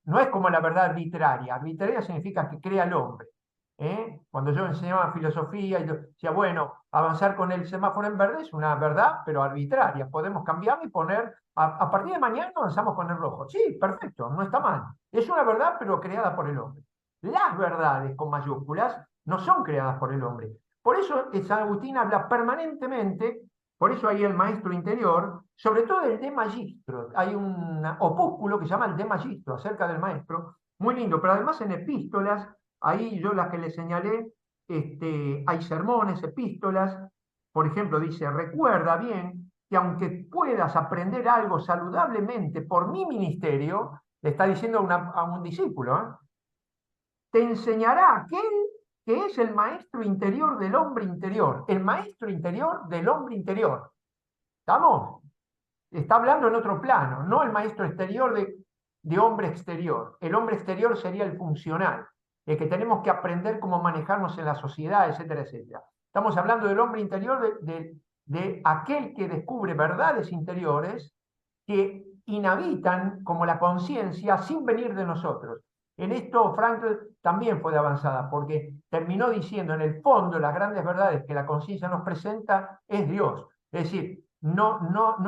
no es como la verdad arbitraria. Arbitraria significa que crea el hombre. Cuando yo enseñaba filosofía, yo decía, bueno, avanzar con el semáforo en verde es una verdad, pero arbitraria. Podemos cambiarlo y poner, a partir de mañana avanzamos con el rojo. Sí, perfecto, no está mal. Es una verdad, pero creada por el hombre. Las verdades con mayúsculas no son creadas por el hombre. Por eso San Agustín habla permanentemente, por eso hay el maestro interior, sobre todo el de magistro. Hay un opúsculo que se llama el de magistro, acerca del maestro, muy lindo, pero además en epístolas. Ahí yo las que le señalé, hay sermones, epístolas, por ejemplo, dice, recuerda bien que aunque puedas aprender algo saludablemente por mi ministerio, le está diciendo a un discípulo, te enseñará aquel que es el maestro interior del hombre interior, el maestro interior del hombre interior. ¿Estamos? Está hablando en otro plano, no el maestro exterior de de hombre exterior. El hombre exterior sería el funcional, el que tenemos que aprender cómo manejarnos en la sociedad, etcétera, etcétera. Estamos hablando del hombre interior, de aquel que descubre verdades interiores que inhabitan como la conciencia sin venir de nosotros. En esto Frankl también fue de avanzada, porque terminó diciendo en el fondo las grandes verdades que la conciencia nos presenta es Dios. Es decir, no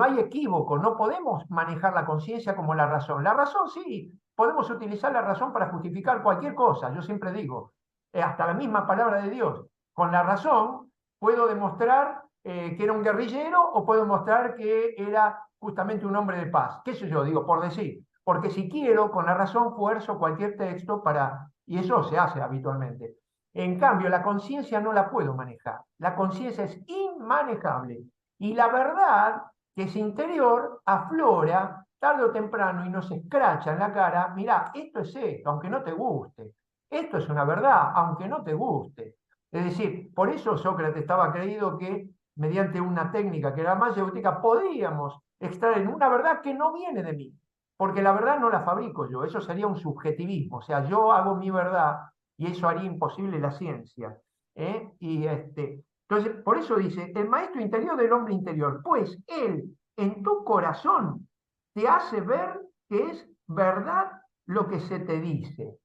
hay equívoco, no podemos manejar la conciencia como la razón. La razón sí, podemos utilizar la razón para justificar cualquier cosa, yo siempre digo, hasta la misma palabra de Dios. Con la razón puedo demostrar que era un guerrillero o puedo demostrar que era justamente un hombre de paz. ¿Qué sé yo? Digo, por decir. Porque si quiero, con la razón fuerzo cualquier texto para... Y eso se hace habitualmente. En cambio, la conciencia no la puedo manejar. La conciencia es inmanejable. Y la verdad, que es interior, aflora tarde o temprano y nos escracha en la cara. Mirá, esto es esto, aunque no te guste. Esto es una verdad, aunque no te guste. Es decir, por eso Sócrates estaba creído que mediante una técnica que era mayéutica podíamos extraer una verdad que no viene de mí, porque la verdad no la fabrico yo, eso sería un subjetivismo, o sea, yo hago mi verdad y eso haría imposible la ciencia. Entonces, por eso dice, el maestro interior del hombre interior, pues él en tu corazón te hace ver que es verdad lo que se te dice.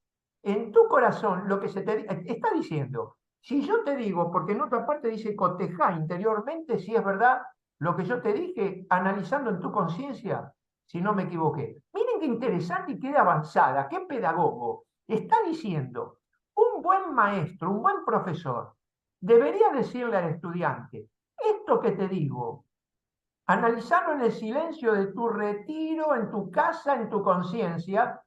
En tu corazón lo que se te está diciendo, si yo te digo, porque en otra parte dice cotejá interiormente si es verdad lo que yo te dije, analizando en tu conciencia, si no me equivoqué. Miren qué interesante y qué avanzada, qué pedagogo. Está diciendo, un buen maestro, un buen profesor, debería decirle al estudiante, esto que te digo, analizarlo en el silencio de tu retiro, en tu casa, en tu conciencia,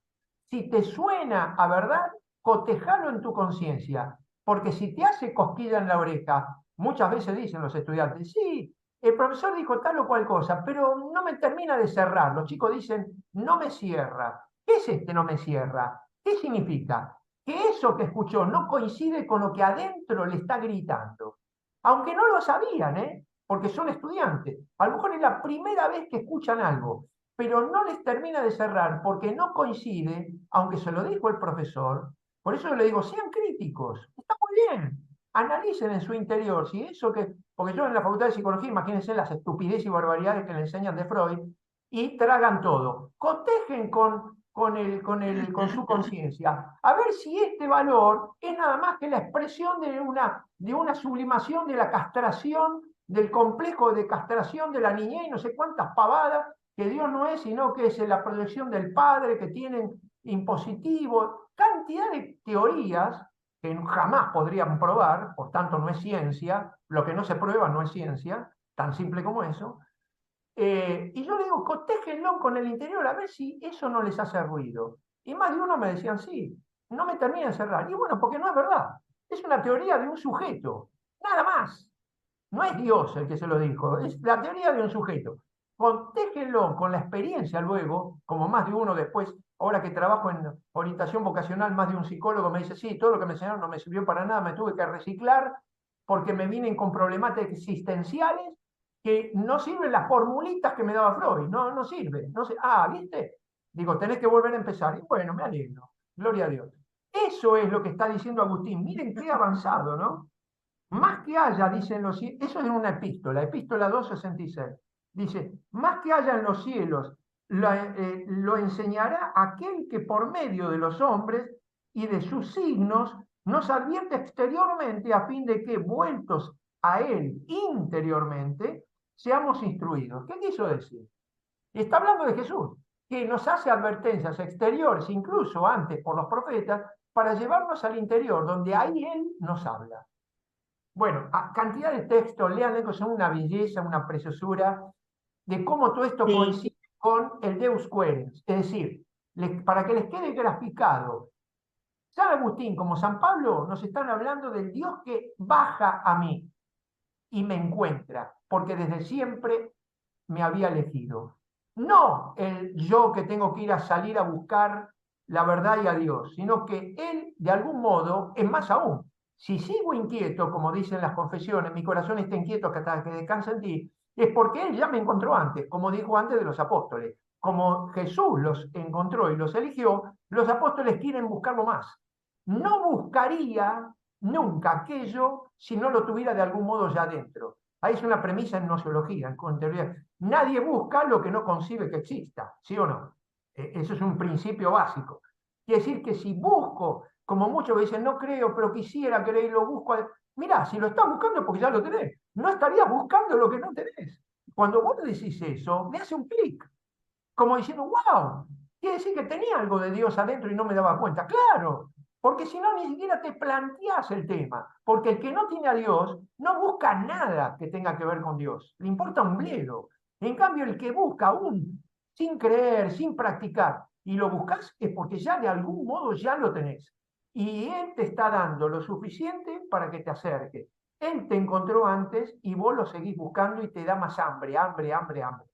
si te suena a verdad, cotejalo en tu conciencia, porque si te hace cosquilla en la oreja, muchas veces dicen los estudiantes, sí, el profesor dijo tal o cual cosa, pero no me termina de cerrar. Los chicos dicen, no me cierra. ¿Qué es este no me cierra? ¿Qué significa? Que eso que escuchó no coincide con lo que adentro le está gritando. Aunque no lo sabían, ¿eh? Porque son estudiantes. A lo mejor es la primera vez que escuchan algo, pero no les termina de cerrar porque no coincide, aunque se lo dijo el profesor. Por eso yo le digo, sean críticos, está muy bien, analicen en su interior si eso que, porque yo en la Facultad de Psicología, imagínense las estupideces y barbaridades que le enseñan de Freud, y tragan todo, cotejen con su conciencia, a ver si este valor es nada más que la expresión de una sublimación de la castración, del complejo de castración de la niñez y no sé cuántas pavadas, que Dios no es, sino que es la proyección del Padre, que tienen impositivo, cantidad de teorías que jamás podrían probar, por tanto no es ciencia, lo que no se prueba no es ciencia, tan simple como eso. Y yo le digo, cotéjenlo con el interior a ver si eso no les hace ruido. Y más de uno me decían, sí, no me termina de cerrar. Y bueno, porque no es verdad, es una teoría de un sujeto, nada más. No es Dios el que se lo dijo, es la teoría de un sujeto. Contéjenlo con la experiencia luego, como más de uno después, ahora que trabajo en orientación vocacional, más de un psicólogo me dice, sí, todo lo que me enseñaron no me sirvió para nada, me tuve que reciclar porque me vienen con problemáticas existenciales que no sirven las formulitas que me daba Freud, no sirve. No sé, ¿viste? Digo, tenés que volver a empezar. Y bueno, me alegro, gloria a Dios. Eso es lo que está diciendo Agustín. Miren qué avanzado, ¿no? Más que haya, dicen los cielos, eso es en una epístola 266. Dice, más que haya en los cielos, lo enseñará aquel que por medio de los hombres y de sus signos nos advierte exteriormente a fin de que, vueltos a él interiormente, seamos instruidos. ¿Qué quiso decir? Está hablando de Jesús, que nos hace advertencias exteriores, incluso antes por los profetas, para llevarnos al interior, donde ahí Él nos habla. Bueno, cantidad de textos, leanle que son una belleza, una preciosura, de cómo todo esto Sí, coincide con el Deus Querens. Es decir, para que les quede graficado, San Agustín como San Pablo nos están hablando del Dios que baja a mí y me encuentra, porque desde siempre me había elegido. No el yo que tengo que ir a salir a buscar la verdad y a Dios, sino que Él, de algún modo, es más aún. Si sigo inquieto, como dicen las confesiones, mi corazón está inquieto hasta que descansa en ti, es porque Él ya me encontró antes, como dijo antes de los apóstoles. Como Jesús los encontró y los eligió, los apóstoles quieren buscarlo más. No buscaría nunca aquello si no lo tuviera de algún modo ya dentro. Ahí es una premisa en nociología, en teoría. Nadie busca lo que no concibe que exista, ¿sí o no? Eso es un principio básico. Quiere decir que si busco, como muchos dicen, no creo, pero quisiera creer y lo busco, mirá, si lo estás buscando es porque ya lo tenés. No estarías buscando lo que no tenés. Cuando vos decís eso, me hace un clic, como diciendo, wow, quiere decir que tenía algo de Dios adentro y no me daba cuenta. Claro, porque si no, ni siquiera te planteás el tema. Porque el que no tiene a Dios no busca nada que tenga que ver con Dios. Le importa un bledo. En cambio, el que busca aún sin creer, sin practicar, y lo buscas es porque ya de algún modo ya lo tenés. Y Él te está dando lo suficiente para que te acerque. Él te encontró antes y vos lo seguís buscando y te da más hambre, hambre, hambre, hambre.